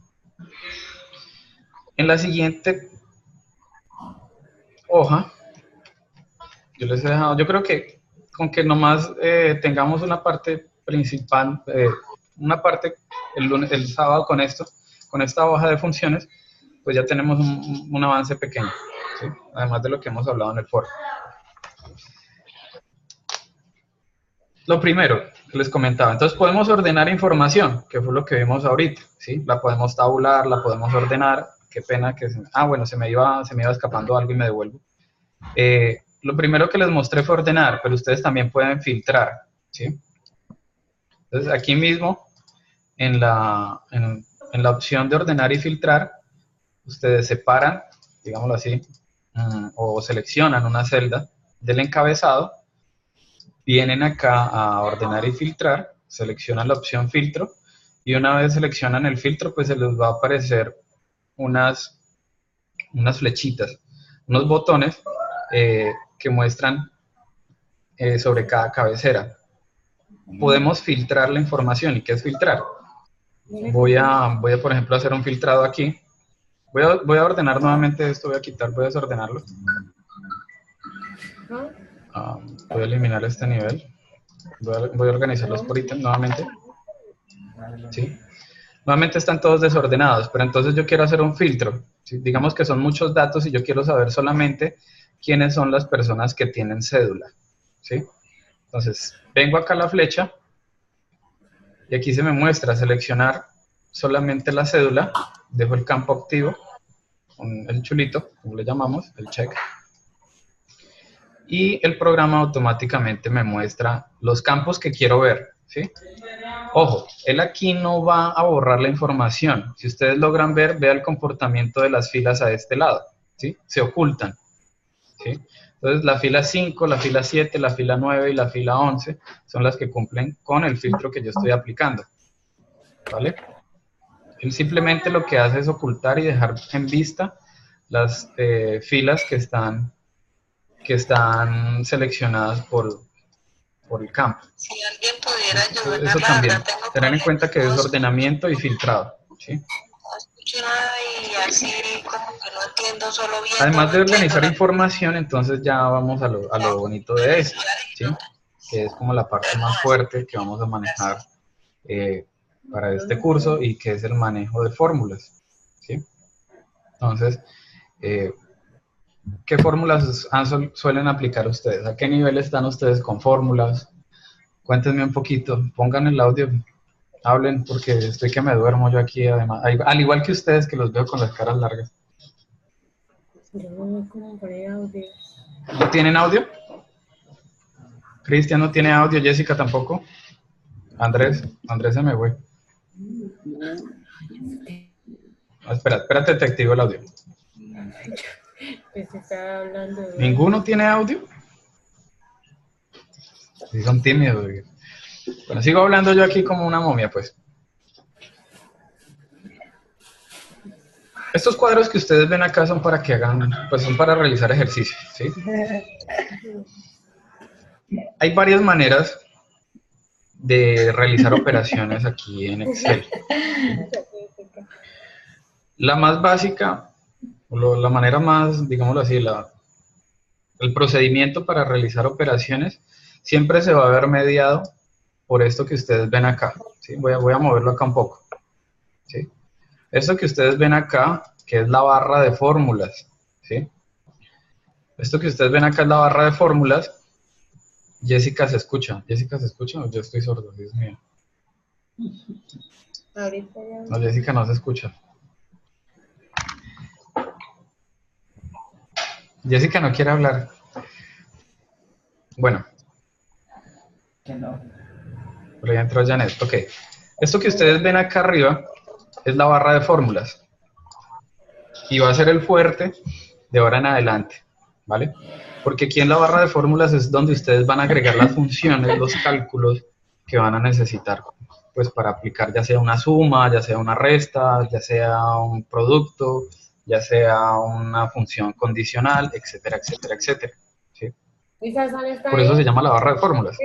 B: En la siguiente hoja, yo les he dejado, yo creo que con que nomás tengamos una parte principal, una parte el sábado con esto, con esta hoja de funciones, pues ya tenemos un avance pequeño, ¿sí? Además de lo que hemos hablado en el foro. Lo primero que les comentaba, entonces podemos ordenar información, que fue lo que vimos ahorita, ¿sí? La podemos tabular, la podemos ordenar, qué pena que... bueno, se me iba escapando algo y me devuelvo. Lo primero que les mostré fue ordenar, pero ustedes también pueden filtrar, ¿sí? Entonces aquí mismo, en la opción de ordenar y filtrar, ustedes separan, digámoslo así, o seleccionan una celda del encabezado, vienen acá a ordenar y filtrar, seleccionan la opción filtro, y una vez seleccionan el filtro, pues se les va a aparecer unas flechitas, unos botones que muestran sobre cada cabecera. Podemos filtrar la información. ¿Y qué es filtrar? Voy a por ejemplo, hacer un filtrado aquí. Voy a ordenar nuevamente esto, voy a desordenarlo. Voy a eliminar este nivel. Voy a organizarlos por ítem nuevamente. ¿Sí? Nuevamente están todos desordenados, pero entonces yo quiero hacer un filtro. ¿Sí? Digamos que son muchos datos y yo quiero saber solamente quiénes son las personas que tienen cédula. ¿Sí? Entonces, vengo acá a la flecha y aquí se me muestra seleccionar solamente la cédula, dejo el campo activo, con el chulito, como le llamamos, el check, y el programa automáticamente me muestra los campos que quiero ver, ¿sí? Ojo, él aquí no va a borrar la información. Si ustedes logran ver, vea el comportamiento de las filas a este lado, ¿sí? Se ocultan, ¿sí? Entonces, la fila 5, la fila 7, la fila 9 y la fila 11 son las que cumplen con el filtro que yo estoy aplicando, ¿vale? Él simplemente lo que hace es ocultar y dejar en vista las filas que están seleccionadas por el campo.
G: Si alguien pudiera ayudar,
B: Eso
G: la
B: también,
G: verdad tengo
B: tener en cuenta que es
G: problemas,
B: ordenamiento y filtrado, ¿sí?
G: no escucho nada y así como que no entiendo, solo viendo.
B: Además de
G: no entiendo
B: organizar
G: la-
B: información, entonces ya vamos a lo bonito de esto, ¿sí? Que es como la parte más fuerte que vamos a manejar para este curso y que es el manejo de fórmulas, ¿sí? Entonces, ¿qué fórmulas suelen aplicar ustedes? ¿A qué nivel están ustedes con fórmulas? Cuéntenme un poquito, pongan el audio, hablen porque estoy que me duermo yo aquí además, al igual que ustedes que los veo con las caras largas.
D: Yo no sé cómo poner audio.
B: ¿No tienen audio? Cristian no tiene audio, Jessica tampoco. Andrés se me fue. Espérate, te activo el audio.
D: Pues está hablando de...
B: ¿Ninguno tiene audio? Sí, son tímidos. Bueno, sigo hablando yo aquí como una momia, pues. Estos cuadros que ustedes ven acá son para que hagan, pues son para realizar ejercicios, ¿sí? Hay varias maneras de realizar operaciones aquí en Excel. La más básica, la manera más, digámoslo así, el procedimiento para realizar operaciones siempre se va a ver mediado por esto que ustedes ven acá, ¿sí? Voy a moverlo acá un poco, ¿sí? Esto que ustedes ven acá, que es la barra de fórmulas, ¿sí? Esto que ustedes ven acá es la barra de fórmulas. Jessica se escucha. ¿Jessica se escucha o yo estoy sordo? Dios mío.
D: Ahorita ya...
B: No, Jessica no se escucha. Jessica no quiere hablar. Bueno. Pero ya entró Janet. Ok. Esto que ustedes ven acá arriba es la barra de fórmulas. y va a ser el fuerte de ahora en adelante, ¿vale? Porque aquí en la barra de fórmulas es donde ustedes van a agregar las funciones, los cálculos que van a necesitar, pues para aplicar ya sea una suma, ya sea una resta, ya sea un producto, ya sea una función condicional, etcétera, etcétera, etcétera. ¿Sí?
D: ¿Y Sasan está
B: Por eso
D: ahí?
B: se llama la barra de fórmulas.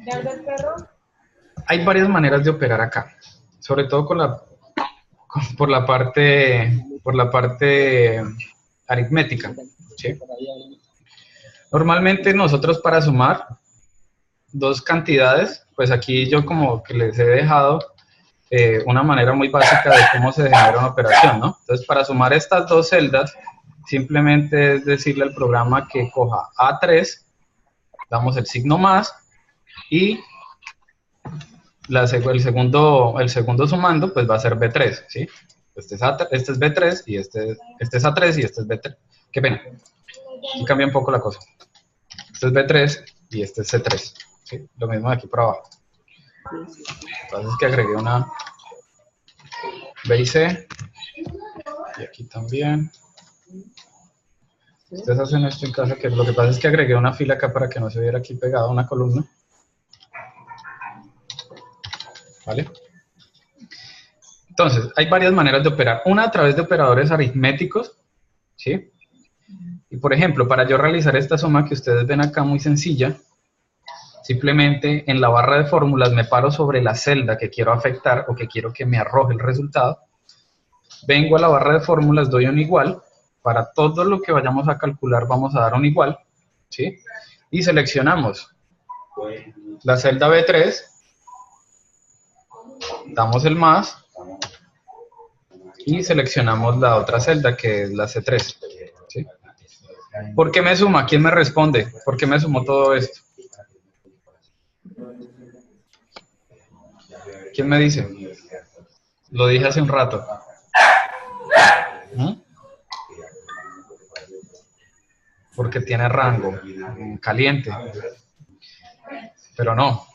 D: ¿Ya del perro?
B: Hay varias maneras de operar acá, sobre todo por la parte aritmética. ¿Sí? Normalmente nosotros para sumar dos cantidades, pues aquí yo como que les he dejado una manera muy básica de cómo se genera una operación, ¿no? Entonces, para sumar estas dos celdas, simplemente es decirle al programa que coja A3, damos el signo más, y el segundo sumando, pues va a ser B3, ¿sí? Este es B3, y este es A3, y este es B3. Qué pena. Aquí cambia un poco la cosa. Este es B3, y este es C3. ¿Sí? Lo mismo de aquí para abajo. Entonces es que agregué una B y C, y aquí también. Ustedes hacen esto en casa, que lo que pasa es que agregué una fila acá para que no se viera aquí pegada una columna. ¿Vale? Entonces, hay varias maneras de operar. Una a través de operadores aritméticos, ¿sí? Y por ejemplo, para yo realizar esta suma que ustedes ven acá muy sencilla, simplemente en la barra de fórmulas me paro sobre la celda que quiero afectar o que quiero que me arroje el resultado. Vengo a la barra de fórmulas, doy un igual. Para todo lo que vayamos a calcular vamos a dar un igual, ¿sí? Y seleccionamos la celda B3, damos el más y seleccionamos la otra celda que es la C3, ¿sí? ¿Por qué me suma? ¿Quién me responde? ¿Por qué me sumó todo esto? ¿Quién me dice? Lo dije hace un rato. ¿Mm? Porque tiene rango caliente. Pero no.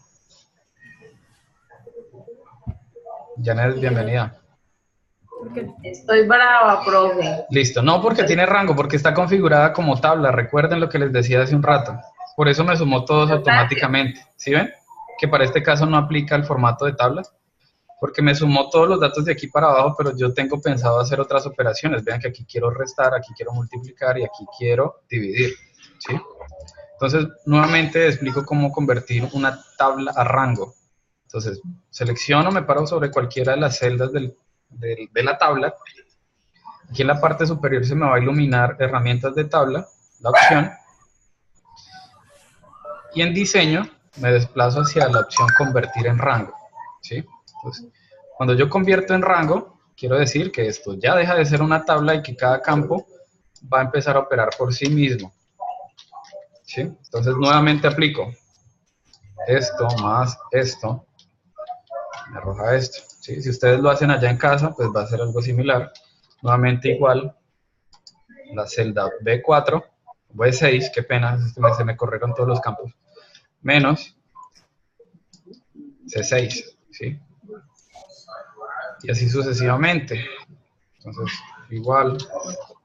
B: Janet, bienvenida.
F: Estoy brava, profe.
B: Listo. No porque tiene rango, porque está configurada como tabla. Recuerden lo que les decía hace un rato. Por eso me sumó todos automáticamente. ¿Sí ven? Que para este caso no aplica el formato de tablas. Porque me sumó todos los datos de aquí para abajo, pero yo tengo pensado hacer otras operaciones. Vean que aquí quiero restar, aquí quiero multiplicar y aquí quiero dividir, ¿sí? Entonces, nuevamente explico cómo convertir una tabla a rango. Entonces, selecciono, me paro sobre cualquiera de las celdas de la tabla. Aquí en la parte superior se me va a iluminar herramientas de tabla, la opción. Y en diseño me desplazo hacia la opción convertir en rango, ¿sí? Entonces, cuando yo convierto en rango, quiero decir que esto ya deja de ser una tabla y que cada campo va a empezar a operar por sí mismo, ¿sí? Entonces, nuevamente aplico esto más esto, me arroja esto, ¿sí? Si ustedes lo hacen allá en casa, pues va a ser algo similar. Nuevamente igual, la celda B4, B6, qué pena, se me corrieron todos los campos, menos C6, ¿sí? Y así sucesivamente. Entonces, igual.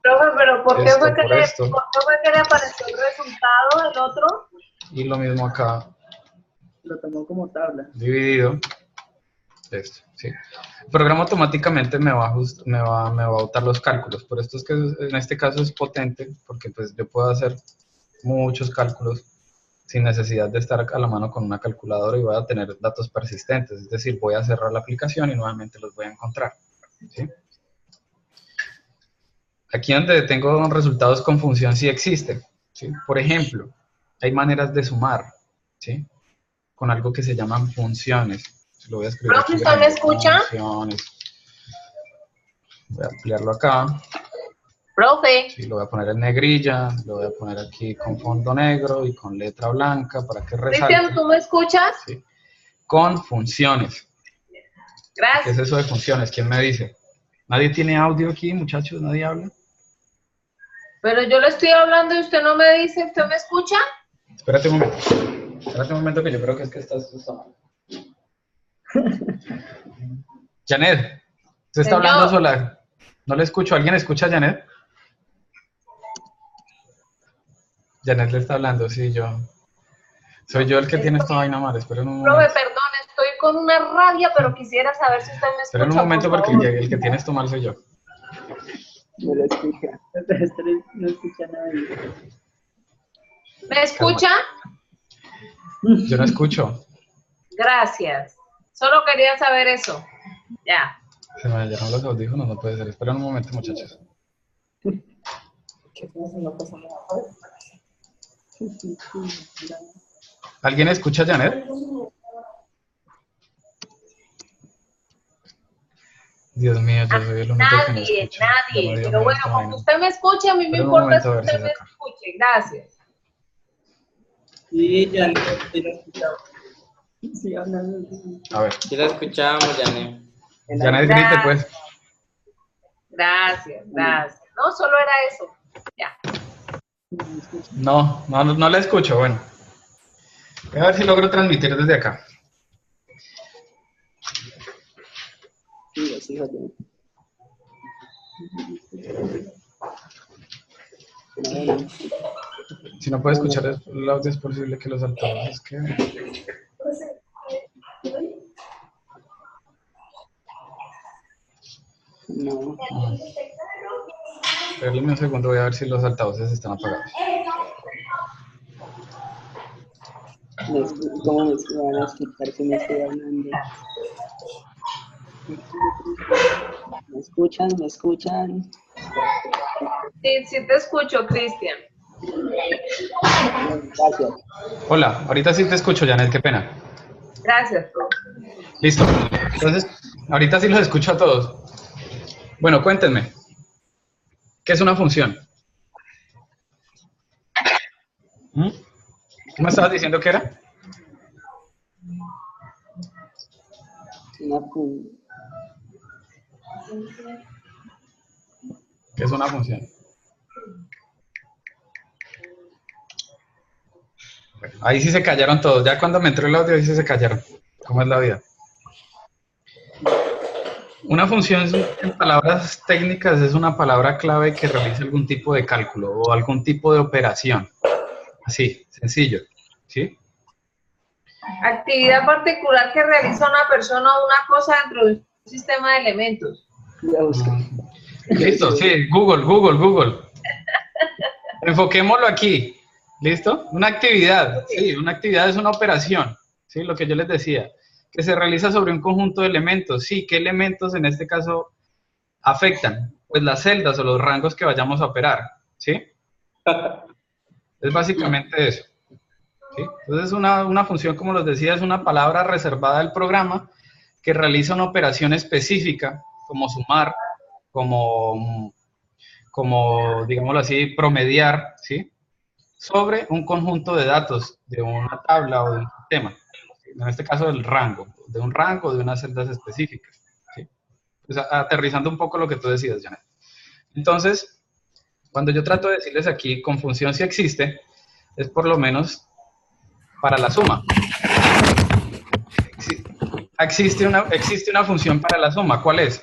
F: Profe, pero ¿por qué
B: Esto
F: fue que
B: por
F: le,
B: esto.
F: ¿por qué fue que le apareció el resultado del otro?
B: Y lo mismo acá,
E: Lo tomó como tabla.
B: dividido. Esto, ¿sí? El programa automáticamente me va a botar los cálculos. Por esto es que en este caso es potente, porque pues yo puedo hacer muchos cálculos sin necesidad de estar a la mano con una calculadora y voy a tener datos persistentes. Es decir, voy a cerrar la aplicación y nuevamente los voy a encontrar, ¿sí? Aquí donde tengo resultados con función sí existe, ¿sí? Por ejemplo, hay maneras de sumar, ¿sí? Con algo que se llaman funciones. Lo voy a escribir
F: Profe,
B: aquí.
F: ¿usted me escucha?
B: Funciones. Voy a ampliarlo acá.
F: Profe,
B: Sí, lo voy a poner en negrilla, lo voy a poner aquí con fondo negro y con letra blanca para que resalte.
F: Cristian, ¿tú me escuchas?
B: ¿Sí? Con funciones. ¿Qué
F: Gracias.
B: es eso de funciones? ¿Quién me dice? ¿Nadie tiene audio aquí, muchachos? ¿Nadie habla?
F: Pero yo le estoy hablando y usted no me dice, ¿usted me escucha?
B: Espérate un momento. Espérate un momento que yo creo que es que está mal. Janet, ¿usted está
F: Señor.
B: hablando sola? No le escucho. ¿Alguien escucha a Janet? Janet le está hablando, sí, yo. Soy yo el que tiene esta vaina mal. Esperen un
F: Profe,
B: momento.
F: perdón, estoy con una rabia, pero quisiera saber si usted me
B: Esperen un
F: escucha,
B: momento
F: por
B: porque
F: favor.
B: el que tiene esto mal soy yo.
E: No lo escucha. Esto no escucha nadie.
F: ¿Me escucha?
B: Yo no escucho.
F: Gracias. Solo quería saber eso. Ya.
B: Se me dañaron los audífonos, no puede ser. Esperen un momento, muchachos. ¿Alguien escucha a Janet? Dios mío, yo soy el único que no
F: Nadie,
B: escucha. Ya me
F: nadie.
B: dio
F: Pero
B: miedo
F: bueno,
B: esta
F: como
B: vaina.
F: usted me escuche, a mí me
B: Esperen un
F: importa
B: momento a
F: que
B: ver si
F: usted
B: es
F: me
B: acá.
F: escuche. Gracias.
E: Sí, ya no lo escuchaba. Sí, hablando.
B: A ver.
H: Sí la escuchábamos, Janet.
B: Janet, grite, pues.
F: Gracias, gracias. No, solo era eso. Ya.
B: No la escucho, bueno. Voy a ver si logro transmitir desde acá.
E: Sí, sí, joder. No.
B: Si no puede escuchar el audio, es posible que los altavoces queden.
E: No.
B: Espérenme un segundo, voy a ver si los altavoces están apagados.
E: ¿Cómo me van a escuchar que me estoy hablando? ¿Me escuchan? ¿Me escuchan?
F: Sí, sí te escucho, Cristian.
E: Gracias.
B: Hola, ahorita sí te escucho, Janet, qué pena.
F: Gracias, profe.
B: Listo. Entonces, ahorita sí los escucho a todos. Bueno, cuéntenme. ¿Qué es una función? ¿Mm? ¿Qué me estabas diciendo que era? ¿Qué es una función? Bueno, ahí sí se callaron todos. Ya cuando me entró el audio, ahí sí se callaron. ¿Cómo es la vida? Una función, en palabras técnicas, es una palabra clave que realiza algún tipo de cálculo o algún tipo de operación. Así, sencillo. ¿Sí?
F: Actividad particular que realiza una persona o una cosa dentro de un sistema de elementos.
B: Listo, sí, Google. Enfoquémoslo aquí. ¿Listo? Una actividad, sí, una actividad es una operación, ¿sí? Lo que yo les decía, que se realiza sobre un conjunto de elementos. Sí, ¿qué elementos en este caso afectan? Pues las celdas o los rangos que vayamos a operar, ¿sí? Es básicamente eso, ¿sí? Entonces una función, como les decía, es una palabra reservada al programa que realiza una operación específica, como sumar, como digámoslo así, promediar, ¿sí? Sobre un conjunto de datos de una tabla o de un sistema, en este caso del rango, de un rango de unas celdas específicas, ¿sí? Pues aterrizando un poco lo que tú decías, Janet. Entonces, cuando yo trato de decirles aquí con función si existe, es por lo menos para la suma. Existe una función para la suma, ¿cuál es?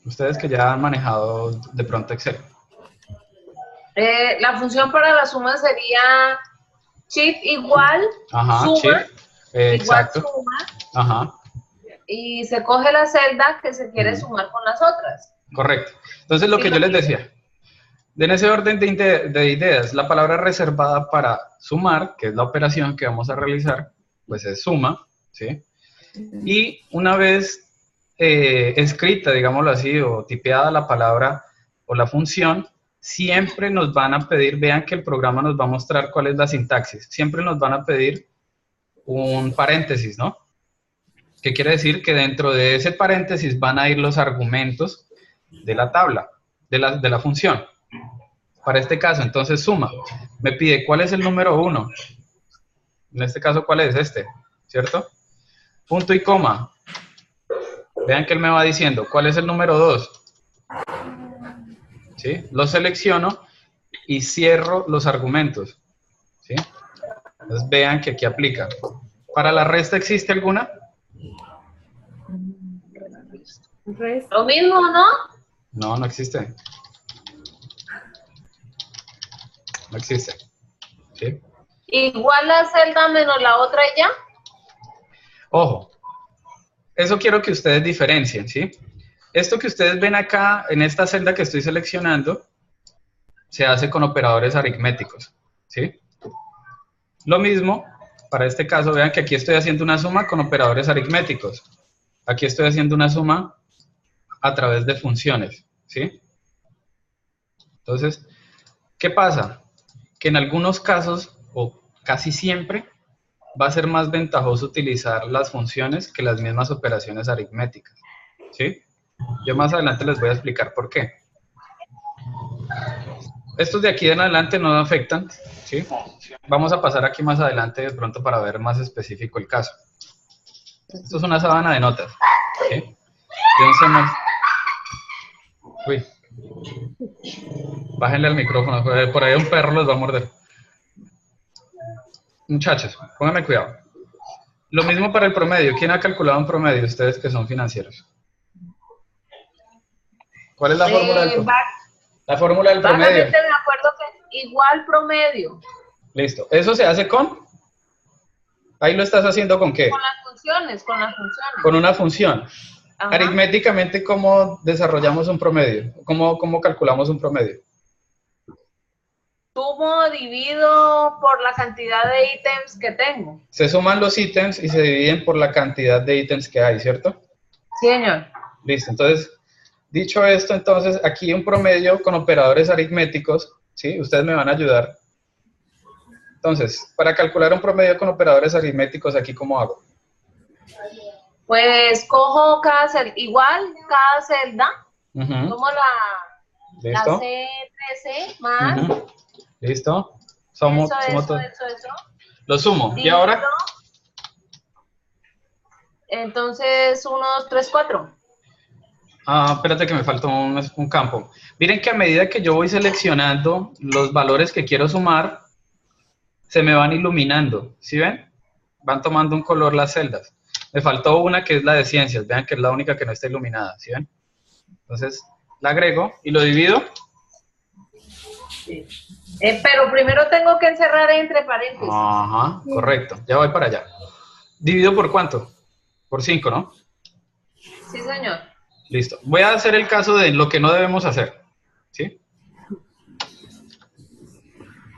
B: Ustedes que ya han manejado de pronto Excel.
F: La función para la suma sería shift igual,
B: Ajá,
F: suma,
B: shift, exacto.
F: igual suma,
B: Ajá,
F: y se coge la celda que se quiere sumar con las otras.
B: correcto. Entonces, lo que yo les decía, en ese orden de ideas, la palabra reservada para sumar, que es la operación que vamos a realizar, pues es suma, ¿sí? Y una vez escrita, digámoslo así, o tipeada la palabra o la función, siempre nos van a pedir, vean que el programa nos va a mostrar cuál es la sintaxis, siempre nos van a pedir un paréntesis, ¿no? ¿Qué quiere decir? Que dentro de ese paréntesis van a ir los argumentos de la tabla, de la función. Para este caso, entonces suma, me pide cuál es el número 1, en este caso cuál es este, ¿cierto? Punto y coma, vean que él me va diciendo cuál es el número 2, ¿sí? Lo selecciono y cierro los argumentos, ¿sí? Entonces vean que aquí aplica. ¿Para la resta existe alguna?
D: Resto.
F: Lo mismo, ¿no?
B: No, no existe. No existe. ¿Sí?
F: Igual la celda menos la otra y ya.
B: Ojo, eso quiero que ustedes diferencien, ¿sí? Esto que ustedes ven acá en esta celda que estoy seleccionando se hace con operadores aritméticos, ¿sí? Lo mismo, para este caso, vean que aquí estoy haciendo una suma con operadores aritméticos. Aquí estoy haciendo una suma a través de funciones, ¿sí? Entonces, ¿qué pasa? Que en algunos casos, o casi siempre, va a ser más ventajoso utilizar las funciones que las mismas operaciones aritméticas, ¿sí? Yo más adelante les voy a explicar por qué. Estos de aquí en adelante no afectan, ¿sí? Vamos a pasar aquí más adelante de pronto para ver más específico el caso. Esto es una sábana de notas, ¿sí? Entonces, uy, bájenle al micrófono, por ahí un perro los va a morder. Muchachos, pónganme cuidado. Lo mismo para el promedio. ¿Quién ha calculado un promedio? Ustedes que son financieros. ¿Cuál es la fórmula del promedio? La fórmula del promedio.
F: Vagamente me acuerdo que igual promedio.
B: Listo. ¿Eso se hace con? Ahí lo estás haciendo ¿con qué?
F: Con las funciones, con las funciones.
B: Con una función.
F: Ajá.
B: Aritméticamente, ¿cómo desarrollamos un promedio? ¿Cómo calculamos un promedio?
F: Sumo, divido por la cantidad de ítems que tengo.
B: Se suman los ítems y se dividen por la cantidad de ítems que hay, ¿cierto?
F: Sí, señor.
B: Listo. Entonces, dicho esto, entonces, aquí un promedio con operadores aritméticos, ¿sí? Ustedes me van a ayudar. Entonces, para calcular un promedio con operadores aritméticos, ¿aquí cómo hago?
F: Pues cojo cada celda, igual cada celda,
B: Ujú.
F: tomo la
B: ¿Listo?
F: C13 más,
B: Ujú. ¿Listo? Sumo
F: eso.
B: todo. Lo sumo. ¿Y
F: Divido.
B: ahora?
F: Entonces, 1, 2, 3, 4.
B: Ah, espérate que me faltó un campo. Miren que a medida que yo voy seleccionando los valores que quiero sumar, se me van iluminando. ¿Sí ven? Van tomando un color las celdas. Me faltó una que es la de ciencias. Vean que es la única que no está iluminada. ¿Sí ven? Entonces, la agrego y lo divido.
F: Sí. Pero primero tengo que encerrar entre paréntesis.
B: Ajá, correcto. Ya voy para allá. ¿Divido por cuánto? Por 5, ¿no?
F: Sí, señor.
B: Listo. Voy a hacer el caso de lo que no debemos hacer. ¿Sí?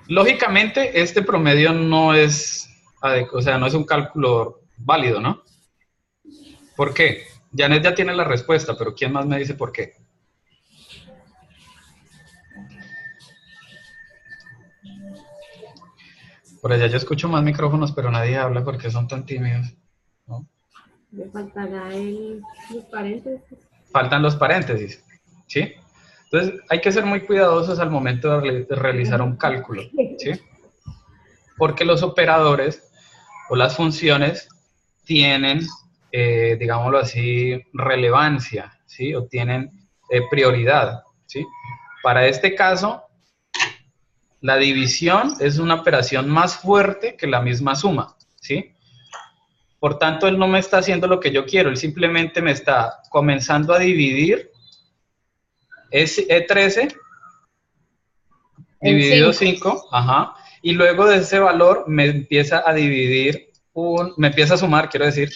B: Lógicamente, este promedio no es, o sea, no es un cálculo válido, ¿no? ¿Por qué? Janet ya tiene la respuesta, pero ¿quién más me dice por qué? Por allá yo escucho más micrófonos, pero nadie habla porque son tan tímidos, ¿no?
D: Le faltará los paréntesis.
B: Faltan los paréntesis, ¿sí? Entonces, hay que ser muy cuidadosos al momento de realizar un cálculo, ¿sí? Porque los operadores o las funciones tienen, digámoslo así, relevancia, ¿sí? O tienen prioridad, ¿sí? Para este caso, la división es una operación más fuerte que la misma suma, ¿sí? Por tanto, él no me está haciendo lo que yo quiero, él simplemente me está comenzando a dividir E13 dividido 5, ajá, y luego de ese valor me empieza a dividir, me empieza a sumar, quiero decir,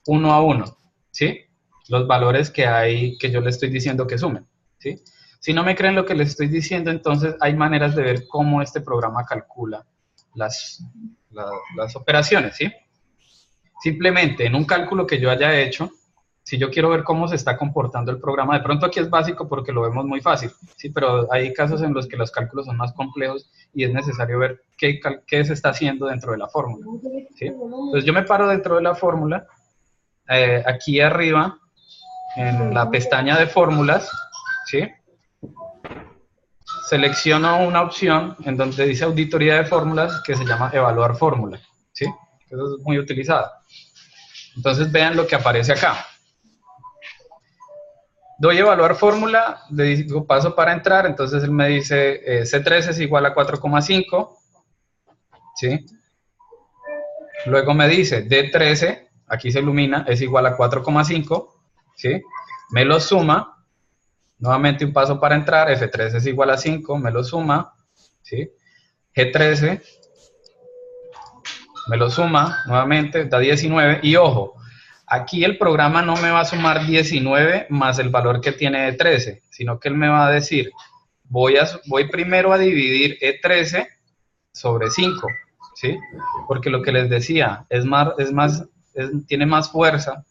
B: 1 a 1, ¿sí? Los valores que hay, que yo le estoy diciendo que sumen, ¿sí? Si no me creen lo que les estoy diciendo, entonces hay maneras de ver cómo este programa calcula las operaciones, ¿sí? Simplemente en un cálculo que yo haya hecho, si yo quiero ver cómo se está comportando el programa, de pronto aquí es básico porque lo vemos muy fácil, ¿sí? Pero hay casos en los que los cálculos son más complejos y es necesario ver qué se está haciendo dentro de la fórmula, ¿sí? Entonces yo me paro dentro de la fórmula, aquí arriba, en la pestaña de fórmulas, ¿sí? Selecciono una opción en donde dice auditoría de fórmulas que se llama evaluar fórmula, ¿sí? Eso es muy utilizado. Entonces vean lo que aparece acá. Doy evaluar fórmula, le digo paso para entrar, entonces él me dice C13 es igual a 4,5, ¿sí? Luego me dice D13, aquí se ilumina, es igual a 4,5, ¿sí? me lo suma, nuevamente un paso para entrar, F3 es igual a 5, me lo suma, ¿sí? G13 me lo suma, nuevamente da 19, y ojo, aquí el programa no me va a sumar 19 más el valor que tiene de 13, sino que él me va a decir, voy primero a dividir E13 sobre 5, ¿sí? Porque lo que les decía, tiene más fuerza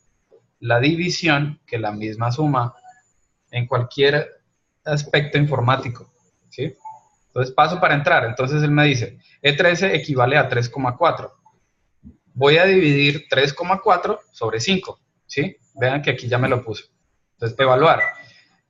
B: la división que la misma suma en cualquier aspecto informático, ¿sí? Entonces paso para entrar, entonces él me dice, E13 equivale a 3,4. Voy a dividir 3,4 sobre 5, ¿sí? Vean que aquí ya me lo puso. Entonces, evaluar.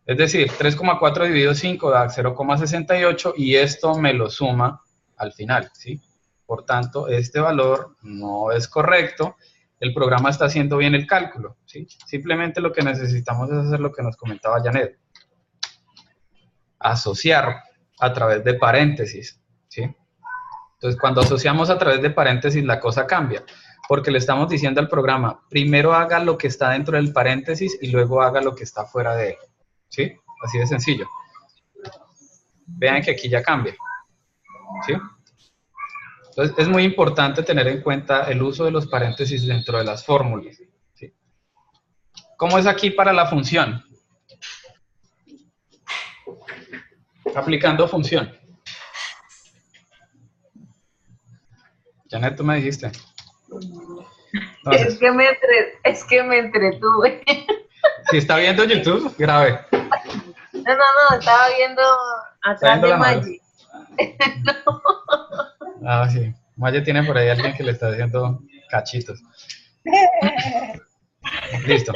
B: Es decir, 3,4 dividido 5 da 0,68 y esto me lo suma al final, ¿sí? Por tanto, este valor no es correcto. El programa está haciendo bien el cálculo, ¿sí? Simplemente lo que necesitamos es hacer lo que nos comentaba Janet. Asociar a través de paréntesis, ¿sí? Entonces, cuando asociamos a través de paréntesis, la cosa cambia, porque le estamos diciendo al programa, primero haga lo que está dentro del paréntesis y luego haga lo que está fuera de él, ¿sí? Así de sencillo. Vean que aquí ya cambia, ¿sí? Entonces, es muy importante tener en cuenta el uso de los paréntesis dentro de las fórmulas, ¿sí? ¿Cómo es aquí para la función? Aplicando función. Janet, tú me dijiste. Entonces,
F: Es que me entretuve.
B: si está viendo YouTube, grave.
F: No, estaba viendo atrás de Maggi.
B: Ah, sí. Maya tiene por ahí alguien que le está haciendo cachitos. Listo.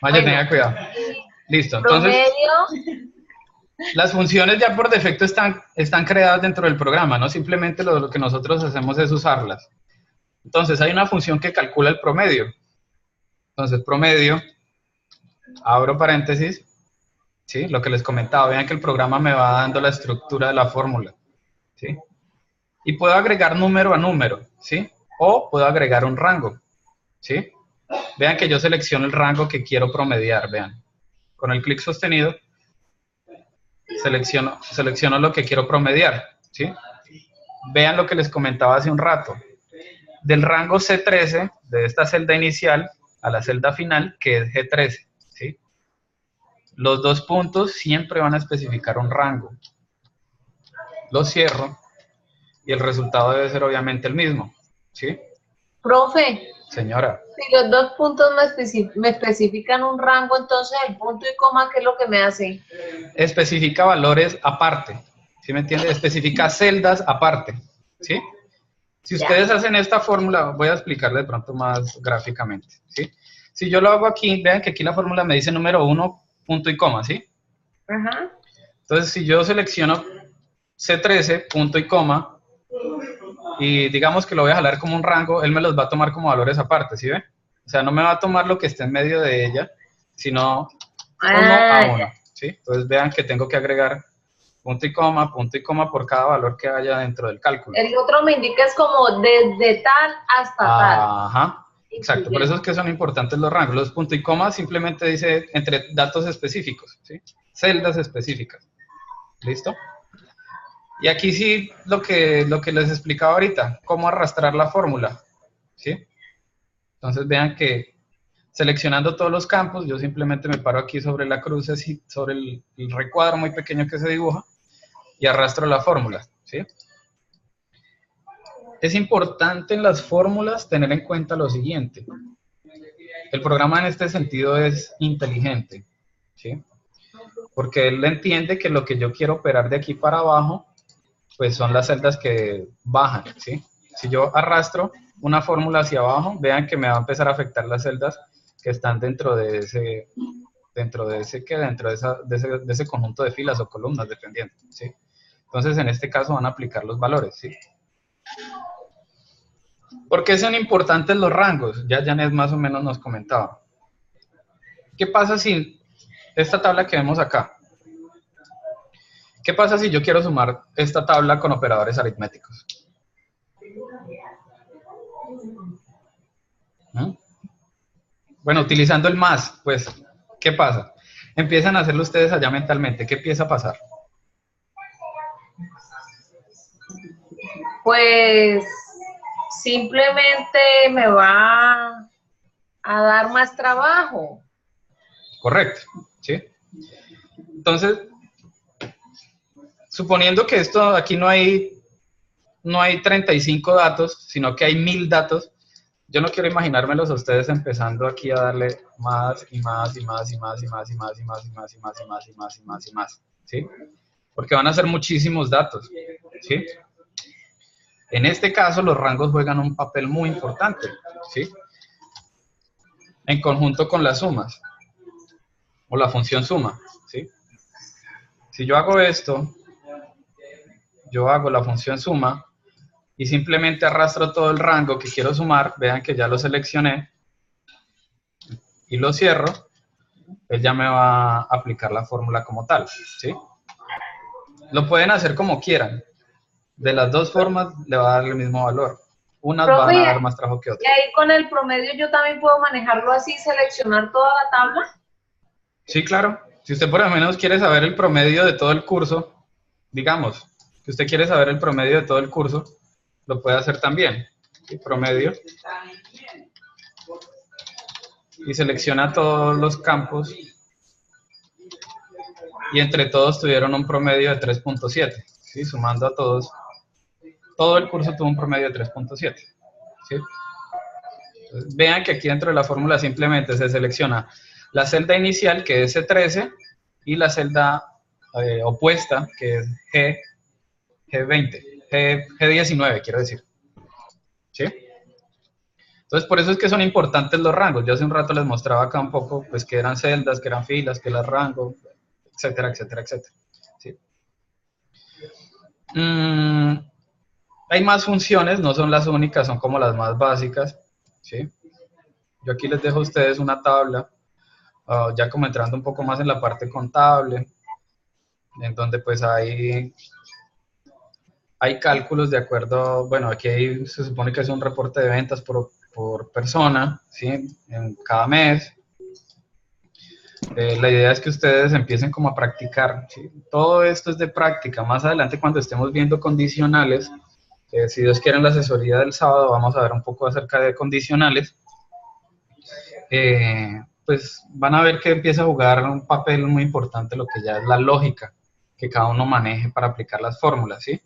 B: Maya,
F: Bueno,
B: tenga cuidado. Listo. Entonces,
F: promedio.
B: las funciones ya por defecto están creadas dentro del programa, ¿no? Simplemente lo que nosotros hacemos es usarlas. Entonces, hay una función que calcula el promedio. Entonces, promedio, abro paréntesis, ¿sí? Lo que les comentaba, vean que el programa me va dando la estructura de la fórmula, ¿sí? Y puedo agregar número a número, ¿sí? O puedo agregar un rango, ¿sí? Vean que yo selecciono el rango que quiero promediar, vean. Con el clic sostenido, selecciono lo que quiero promediar, ¿sí? Vean lo que les comentaba hace un rato. Del rango C13, de esta celda inicial a la celda final, que es G13, ¿sí? Los dos puntos siempre van a especificar un rango. Lo cierro y el resultado debe ser obviamente el mismo, ¿sí?
F: Profe,
B: Señora.
F: si los dos puntos me especifican un rango, entonces el punto y coma, ¿qué es lo que me hace?
B: Especifica valores aparte, ¿sí me entiende? Especifica celdas aparte, ¿sí? Si ustedes hacen esta fórmula, voy a explicarle de pronto más gráficamente, ¿sí? Si yo lo hago aquí, vean que aquí la fórmula me dice número 1, punto y coma, ¿sí?
F: Ajá.
B: Entonces, si yo selecciono C13, punto y coma, y digamos que lo voy a jalar como un rango, él me los va a tomar como valores aparte, ¿sí ve? O sea, no me va a tomar lo que esté en medio de ella, sino 1 a 1, ¿sí? Entonces, vean que tengo que agregar punto y coma por cada valor que haya dentro del cálculo.
F: El otro me indica es como desde tal hasta tal.
B: Ajá, exacto. Por eso es que son importantes los rangos. Los punto y coma simplemente dice entre datos específicos, ¿sí? Celdas específicas. ¿Listo? Y aquí sí lo que les explicaba ahorita, cómo arrastrar la fórmula, ¿sí? Entonces vean que seleccionando todos los campos, yo simplemente me paro aquí sobre la cruz, así, sobre el recuadro muy pequeño que se dibuja, y arrastro la fórmula, ¿sí? Es importante en las fórmulas tener en cuenta lo siguiente. El programa en este sentido es inteligente, ¿sí? Porque él entiende que lo que yo quiero operar de aquí para abajo, pues son las celdas que bajan, ¿sí? Si yo arrastro una fórmula hacia abajo, vean que me va a empezar a afectar las celdas que están dentro de ese conjunto de filas o columnas, dependiendo, ¿sí? Entonces, en este caso van a aplicar los valores, ¿sí? ¿Por qué son importantes los rangos? Ya Janet más o menos nos comentaba. ¿Qué pasa si esta tabla que vemos acá? ¿Qué pasa si yo quiero sumar esta tabla con operadores aritméticos? ¿Mm? Bueno, utilizando el más, pues ¿Qué pasa? Empiezan a hacerlo ustedes allá mentalmente. ¿Qué empieza a pasar?
F: Pues simplemente me va a dar más trabajo.
B: Correcto, ¿sí? Entonces, suponiendo que esto aquí no hay 35 datos, sino que hay 1000 datos, yo no quiero imaginármelos a ustedes empezando aquí a darle más y más y más y más y más y más y más y más y más y más y más y más y más, ¿sí? Porque van a ser muchísimos datos, ¿sí? En este caso, los rangos juegan un papel muy importante, ¿sí? En conjunto con las sumas, o la función suma, ¿sí? Si yo hago esto, yo hago la función suma, y simplemente arrastro todo el rango que quiero sumar, vean que ya lo seleccioné, y lo cierro, él ya me va a aplicar la fórmula como tal, ¿sí? Lo pueden hacer como quieran. De las dos formas le va a dar el mismo valor. Unas van
F: Profe,
B: a dar más trabajo que
F: y
B: otras.
F: ahí con el promedio yo también puedo manejarlo así, seleccionar toda la tabla.
B: Sí, claro. Si usted por lo menos quiere saber el promedio de todo el curso, digamos, que usted quiere saber el promedio de todo el curso, lo puede hacer también. El promedio. Y selecciona todos los campos. Y entre todos tuvieron un promedio de 3.7. ¿Sí? Sumando a todos. Todo el curso tuvo un promedio de 3.7. ¿Sí? Entonces, vean que aquí dentro de la fórmula simplemente se selecciona la celda inicial, que es C13, y la celda opuesta, que es G20, G19, quiero decir. ¿Sí? Entonces, por eso es que son importantes los rangos. Yo hace un rato les mostraba acá un poco, pues, que eran celdas, que eran filas, que eran rangos, etcétera, etcétera, etcétera. ¿Sí? Hay más funciones, no son las únicas, son como las más básicas. ¿Sí? Yo aquí les dejo a ustedes una tabla, ya como entrando un poco más en la parte contable, en donde pues hay cálculos de acuerdo, bueno, aquí se supone que es un reporte de ventas por persona, ¿sí? En cada mes. La idea es que ustedes empiecen como a practicar, ¿sí? Todo esto es de práctica. Más adelante cuando estemos viendo condicionales, si Dios quiere en la asesoría del sábado vamos a ver un poco acerca de condicionales, pues van a ver que empieza a jugar un papel muy importante lo que ya es la lógica que cada uno maneje para aplicar las fórmulas, ¿sí?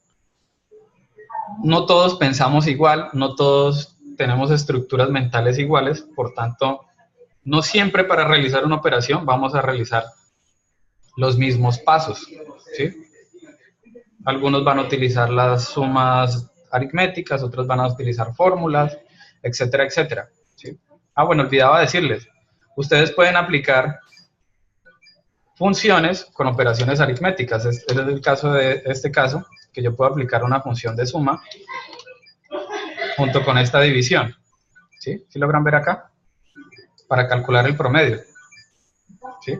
B: No todos pensamos igual, no todos tenemos estructuras mentales iguales, por tanto, no siempre para realizar una operación vamos a realizar los mismos pasos, ¿sí? Algunos van a utilizar las sumas aritméticas, otros van a utilizar fórmulas, etcétera, etcétera, ¿sí? Ah, bueno, olvidaba decirles, ustedes pueden aplicar funciones con operaciones aritméticas. Este es el caso de este caso, que yo puedo aplicar una función de suma junto con esta división. ¿Sí? ¿Sí logran ver acá? Para calcular el promedio. ¿Sí?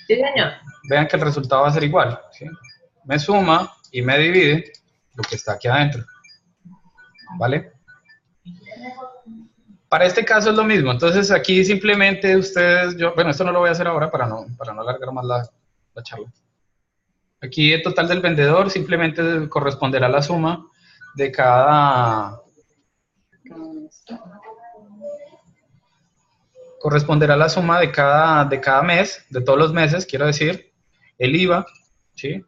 F: Sí, señor.
B: Vean que el resultado va a ser igual. ¿Sí? Me suma y me divide lo que está aquí adentro. ¿Vale? Para este caso es lo mismo. Entonces aquí simplemente ustedes, bueno, esto no lo voy a hacer ahora para no alargar más la charla. Aquí el total del vendedor simplemente corresponderá a la suma de cada... Corresponderá a la suma de cada mes, de todos los meses, quiero decir, el IVA, ¿sí?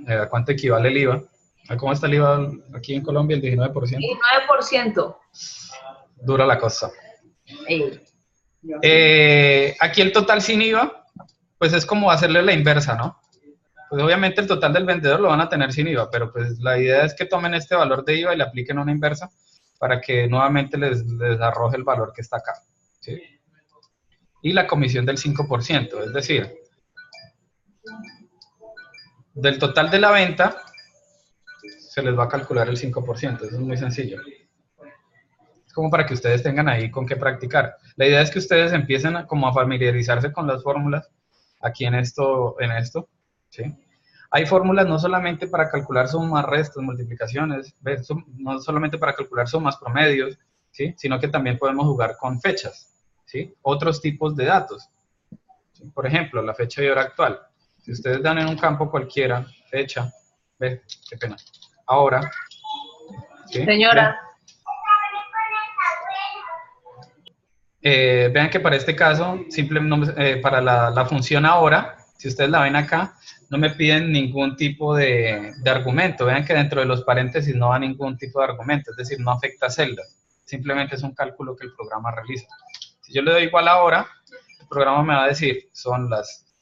B: ¿A cuánto equivale el IVA? ¿A cómo está el IVA aquí en Colombia? El 19%.
F: 19%.
B: Dura la cosa. Aquí el total sin IVA, pues es como hacerle la inversa, ¿no? Pues obviamente el total del vendedor lo van a tener sin IVA, pero pues la idea es que tomen este valor de IVA y le apliquen una inversa para que nuevamente les arroje el valor que está acá, ¿sí? Y la comisión del 5%, es decir, del total de la venta se les va a calcular el 5%, eso es muy sencillo. Es como para que ustedes tengan ahí con qué practicar. La idea es que ustedes empiecen como a familiarizarse con las fórmulas aquí en esto, ¿sí? Hay fórmulas no solamente para calcular sumas, restas, multiplicaciones, no solamente para calcular sumas, promedios, ¿sí? Sino que también podemos jugar con fechas, ¿sí? Otros tipos de datos, ¿sí? Por ejemplo, la fecha y hora actual. Si ustedes dan en un campo cualquiera, fecha, ve, qué pena, ahora, ¿sí?
F: Señora.
B: Vean que para este caso, simplemente para la función ahora, si ustedes la ven acá, no me piden ningún tipo de argumento. Vean que dentro de los paréntesis no va ningún tipo de argumento, es decir, no afecta a celdas. Simplemente es un cálculo que el programa realiza. Si yo le doy igual ahora, el programa me va a decir,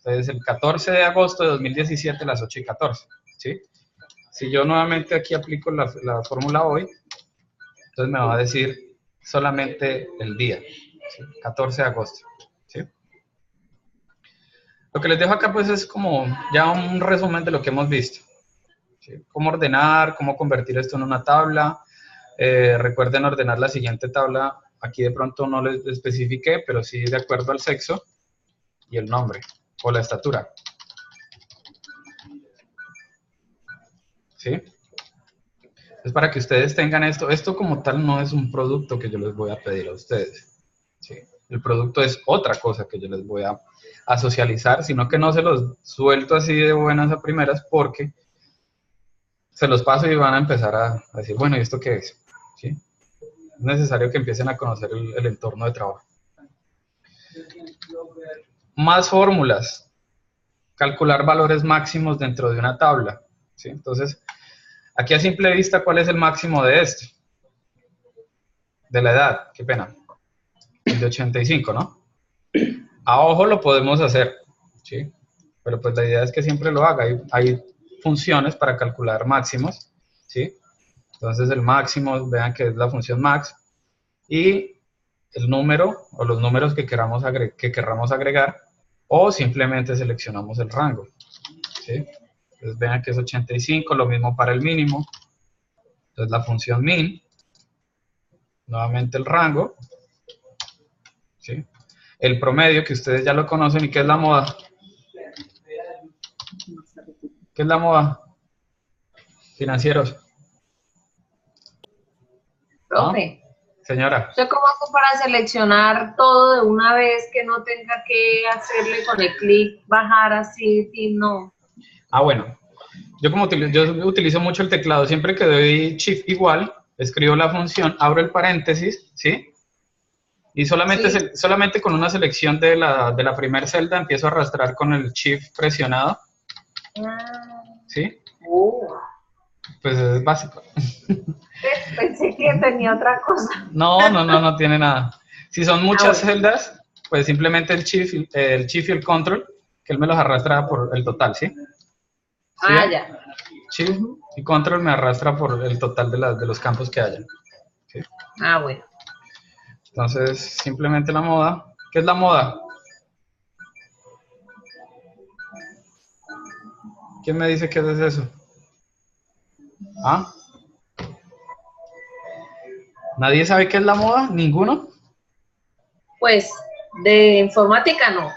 B: es el 14 de agosto de 2017, las 8:14, ¿sí? Si yo nuevamente aquí aplico la fórmula hoy, entonces me va a decir solamente el día, ¿sí? 14 de agosto, ¿sí? Lo que les dejo acá pues es como ya un resumen de lo que hemos visto, ¿sí? Cómo ordenar, cómo convertir esto en una tabla. Recuerden ordenar la siguiente tabla. Aquí de pronto no les especifiqué, pero sí de acuerdo al sexo y el nombre o la estatura. ¿Sí? Es para que ustedes tengan esto. Esto como tal no es un producto que yo les voy a pedir a ustedes. ¿Sí? El producto es otra cosa que yo les voy a socializar, sino que no se los suelto así de buenas a primeras porque se los paso y van a empezar a decir, bueno, ¿y esto qué es? ¿Sí? Es necesario que empiecen a conocer el entorno de trabajo. Más fórmulas. Calcular valores máximos dentro de una tabla, ¿sí? Entonces, aquí a simple vista, ¿cuál es el máximo de esto? De la edad, qué pena. El de 85, ¿no? A ojo lo podemos hacer, ¿sí? Pero pues la idea es que siempre lo haga. Hay funciones para calcular máximos, ¿sí? Entonces el máximo, vean que es la función max, y el número o los números que querramos agregar, o simplemente seleccionamos el rango, ¿sí? Entonces vean que es 85, lo mismo para el mínimo. Entonces la función min, nuevamente el rango, ¿sí? El promedio, que ustedes ya lo conocen, ¿y qué es la moda? ¿Qué es la moda? Financieros.
F: Profe.
B: ¿No? Señora.
F: ¿Usted cómo hace para seleccionar todo de una vez que no tenga que hacerle con el clic, bajar así, y no?
B: Ah, bueno. Yo utilizo mucho el teclado. Siempre que doy shift igual, escribo la función, abro el paréntesis, ¿sí? Y solamente con una selección de la primera celda empiezo a arrastrar con el shift presionado. ¿Sí? Pues es básico.
F: Pensé que tenía otra cosa.
B: No tiene nada. Si son muchas celdas, pues simplemente el shift y el control, que él me los arrastra por el total, ¿sí? ¿Sí?
F: Ya.
B: Shift y control me arrastra por el total de los campos que hayan, ¿sí?
F: Bueno.
B: Entonces, simplemente la moda. ¿Qué es la moda? ¿Quién me dice qué es eso? ¿Ah? ¿Nadie sabe qué es la moda? ¿Ninguno?
F: Pues, de informática no.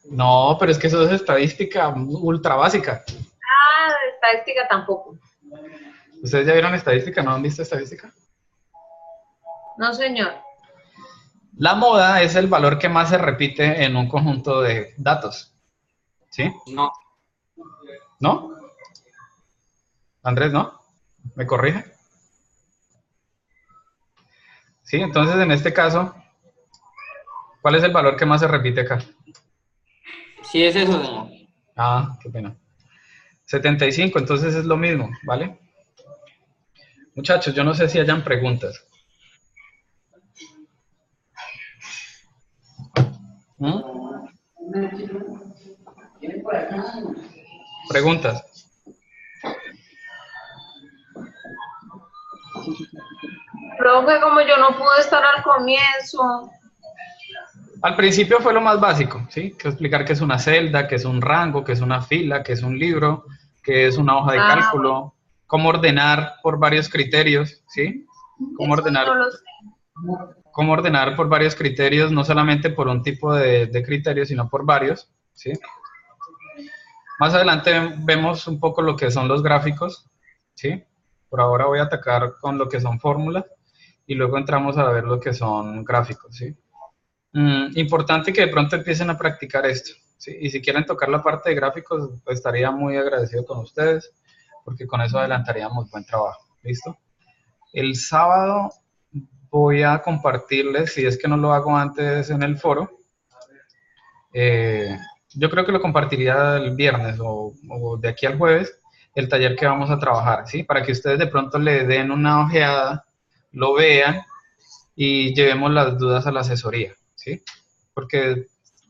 B: No, pero es que eso es estadística ultra básica.
F: De estadística tampoco.
B: ¿Ustedes ya vieron estadística? ¿No han visto estadística?
F: No, señor.
B: La moda es el valor que más se repite en un conjunto de datos. ¿Sí?
E: No.
B: ¿No? Andrés, ¿no? ¿Me corrige? Sí, entonces en este caso, ¿cuál es el valor que más se repite acá?
E: Sí, es eso, señor.
B: Ah, qué pena. 75, entonces es lo mismo, ¿vale? Muchachos, yo no sé si hayan preguntas. ¿Preguntas?
F: Profe, como yo no pude estar al comienzo.
B: Al principio fue lo más básico, ¿sí? Que explicar qué es una celda, qué es un rango, qué es una fila, qué es un libro, qué es una hoja de cálculo, cómo ordenar por varios criterios, ¿sí? Cómo ordenar por varios criterios, no solamente por un tipo de criterios, sino por varios, ¿sí? Más adelante vemos un poco lo que son los gráficos, ¿sí? Por ahora voy a atacar con lo que son fórmulas y luego entramos a ver lo que son gráficos, ¿sí? Importante que de pronto empiecen a practicar esto, ¿sí? Y si quieren tocar la parte de gráficos, pues, estaría muy agradecido con ustedes, porque con eso adelantaríamos buen trabajo. ¿Listo? El sábado voy a compartirles, si es que no lo hago antes en el foro, yo creo que lo compartiría el viernes o de aquí al jueves, el taller que vamos a trabajar, ¿sí? Para que ustedes de pronto le den una ojeada, lo vean y llevemos las dudas a la asesoría, ¿sí? Porque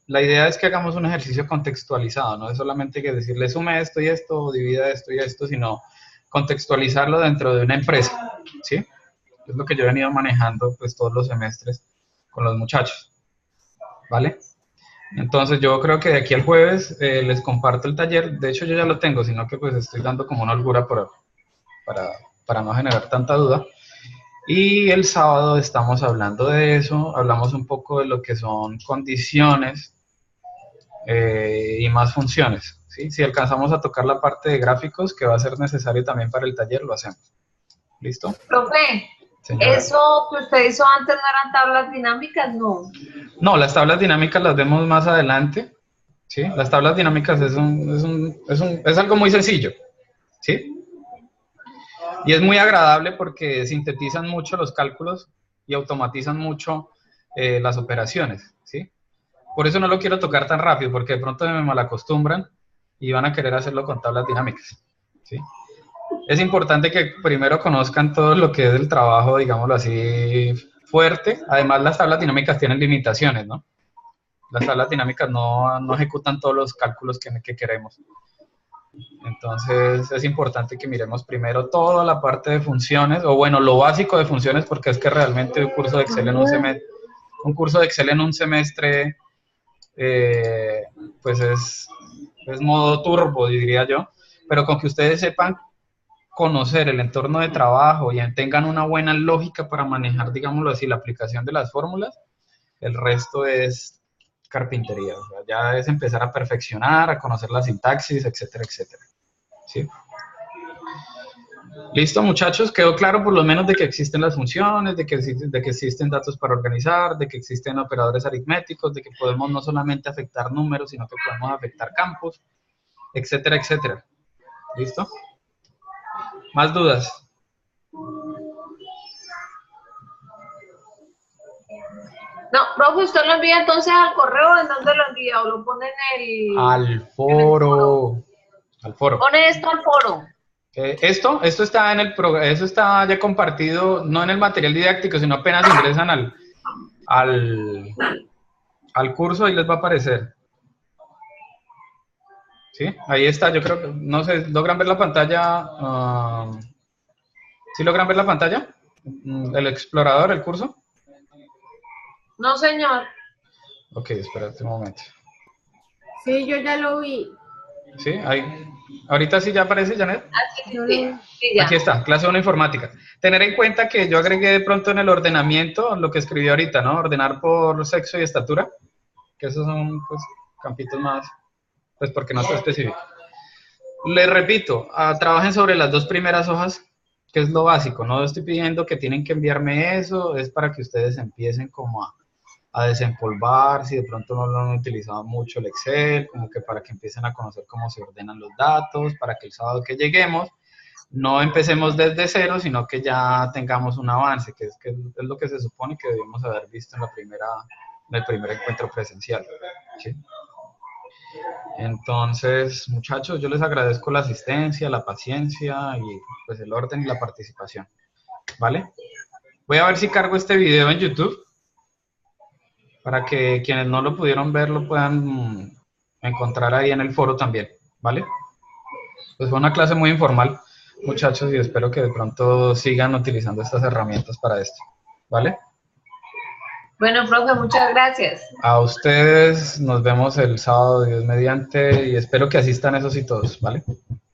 B: la idea es que hagamos un ejercicio contextualizado, no es solamente que decirle sume esto y esto, o divida esto y esto, sino contextualizarlo dentro de una empresa, ¿sí? Es lo que yo he venido manejando pues todos los semestres con los muchachos, ¿vale? Entonces yo creo que de aquí al jueves les comparto el taller. De hecho yo ya lo tengo, sino que pues estoy dando como una holgura para no generar tanta duda. Y el sábado estamos hablando de eso, hablamos un poco de lo que son condiciones y más funciones, ¿sí? Si alcanzamos a tocar la parte de gráficos, que va a ser necesario también para el taller, lo hacemos. ¿Listo?
F: Profe,
B: Señora.
F: ¿eso que usted hizo antes no eran tablas dinámicas? No.
B: No, las tablas dinámicas las vemos más adelante, ¿sí? Las tablas dinámicas es algo muy sencillo, ¿sí? Y es muy agradable porque sintetizan mucho los cálculos y automatizan mucho las operaciones, ¿sí? Por eso no lo quiero tocar tan rápido, porque de pronto me malacostumbran y van a querer hacerlo con tablas dinámicas, ¿sí? Es importante que primero conozcan todo lo que es el trabajo, digámoslo así, fuerte. Además, las tablas dinámicas tienen limitaciones, ¿no? Las tablas dinámicas no ejecutan todos los cálculos que queremos. Entonces, es importante que miremos primero toda la parte de funciones, o bueno, lo básico de funciones, porque es que realmente un curso de Excel en un semestre, pues es modo turbo, diría yo, pero con que ustedes sepan conocer el entorno de trabajo y tengan una buena lógica para manejar, digámoslo así, la aplicación de las fórmulas, el resto es carpintería, o sea, ya es empezar a perfeccionar, a conocer la sintaxis, etcétera, etcétera. ¿Sí? Listo, muchachos, quedó claro por lo menos de que existen las funciones, de que existen datos para organizar, de que existen operadores aritméticos, de que podemos no solamente afectar números, sino que podemos afectar campos, etcétera, etcétera. ¿Listo? ¿Más dudas?
F: No, profe, ¿usted lo envía entonces al correo? ¿En dónde lo envía? ¿O lo pone en el...?
B: Al foro. Al foro.
F: Pone esto al foro.
B: Esto está eso está ya compartido, no en el material didáctico, sino apenas ingresan al curso, ahí les va a aparecer. ¿Sí? Ahí está, yo creo que, no sé, ¿logran ver la pantalla? ¿Sí logran ver la pantalla? ¿El explorador, el curso?
F: No, señor.
B: Ok, espérate un momento.
D: Sí, yo ya lo vi.
B: ¿Sí? Ahí. Ahorita sí ya aparece, Janet.
F: Aquí, sí, ya.
B: Aquí está, clase 1 informática. Tener en cuenta que yo agregué de pronto en el ordenamiento lo que escribí ahorita, ¿no? Ordenar por sexo y estatura, que esos son, pues, campitos más, pues, porque no está específico. Les repito, trabajen sobre las 2 primeras hojas, que es lo básico. No estoy pidiendo que tienen que enviarme eso, es para que ustedes empiecen como a desempolvar, si de pronto no lo han utilizado mucho el Excel, como que para que empiecen a conocer cómo se ordenan los datos, para que el sábado que lleguemos no empecemos desde cero, sino que ya tengamos un avance, que es lo que se supone que debemos haber visto en el primer encuentro presencial. ¿Sí? Entonces, muchachos, yo les agradezco la asistencia, la paciencia y pues el orden y la participación. ¿Vale? Voy a ver si cargo este video en YouTube para que quienes no lo pudieron ver lo puedan encontrar ahí en el foro también. ¿Vale? Pues fue una clase muy informal, muchachos, y espero que de pronto sigan utilizando estas herramientas para esto. ¿Vale?
F: Bueno, profe, muchas gracias.
B: A ustedes nos vemos el sábado, Dios mediante, y espero que asistan esos y todos, ¿vale?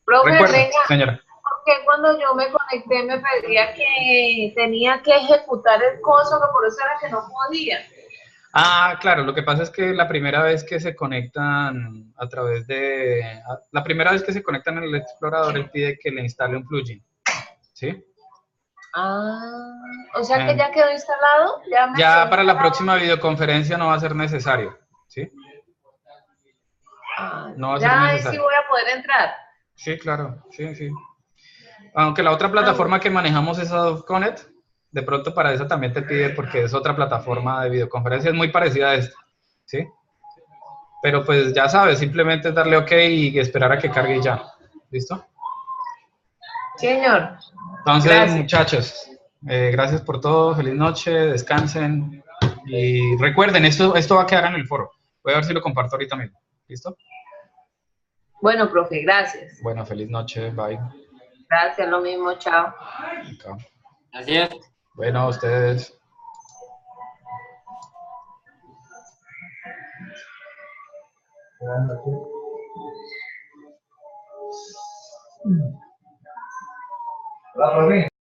F: Profe,
B: Recuerden,
F: venga,
B: señora.
F: porque cuando yo me conecté me pedía que tenía que ejecutar el coso, que por eso era que no podía.
B: Ah, claro, lo que pasa es que la primera vez que se conectan la primera vez que se conectan en el explorador, él pide que le instale un plugin, ¿sí?
F: Ah, o sea que ya quedó instalado. Ya
B: para la próxima videoconferencia no va a ser necesario, ¿sí? No va a ser
F: Ya
B: necesario.
F: sí voy a poder entrar.
B: Sí, claro, sí, sí. Aunque la otra plataforma que manejamos es Adobe Connect, de pronto para esa también te pide porque es otra plataforma de videoconferencia, es muy parecida a esta, ¿sí? Pero pues ya sabes, simplemente es darle OK y esperar a que cargue y ya. ¿Listo?
F: Sí, señor.
B: Entonces,
F: Gracias.
B: muchachos, gracias por todo, feliz noche, descansen y recuerden, esto va a quedar en el foro. Voy a ver si lo comparto ahorita mismo. ¿Listo?
F: Bueno, profe, gracias.
B: Bueno, feliz noche, bye.
F: Gracias, lo mismo, chao.
B: Chao.
H: Gracias.
B: Bueno, a ustedes.
A: La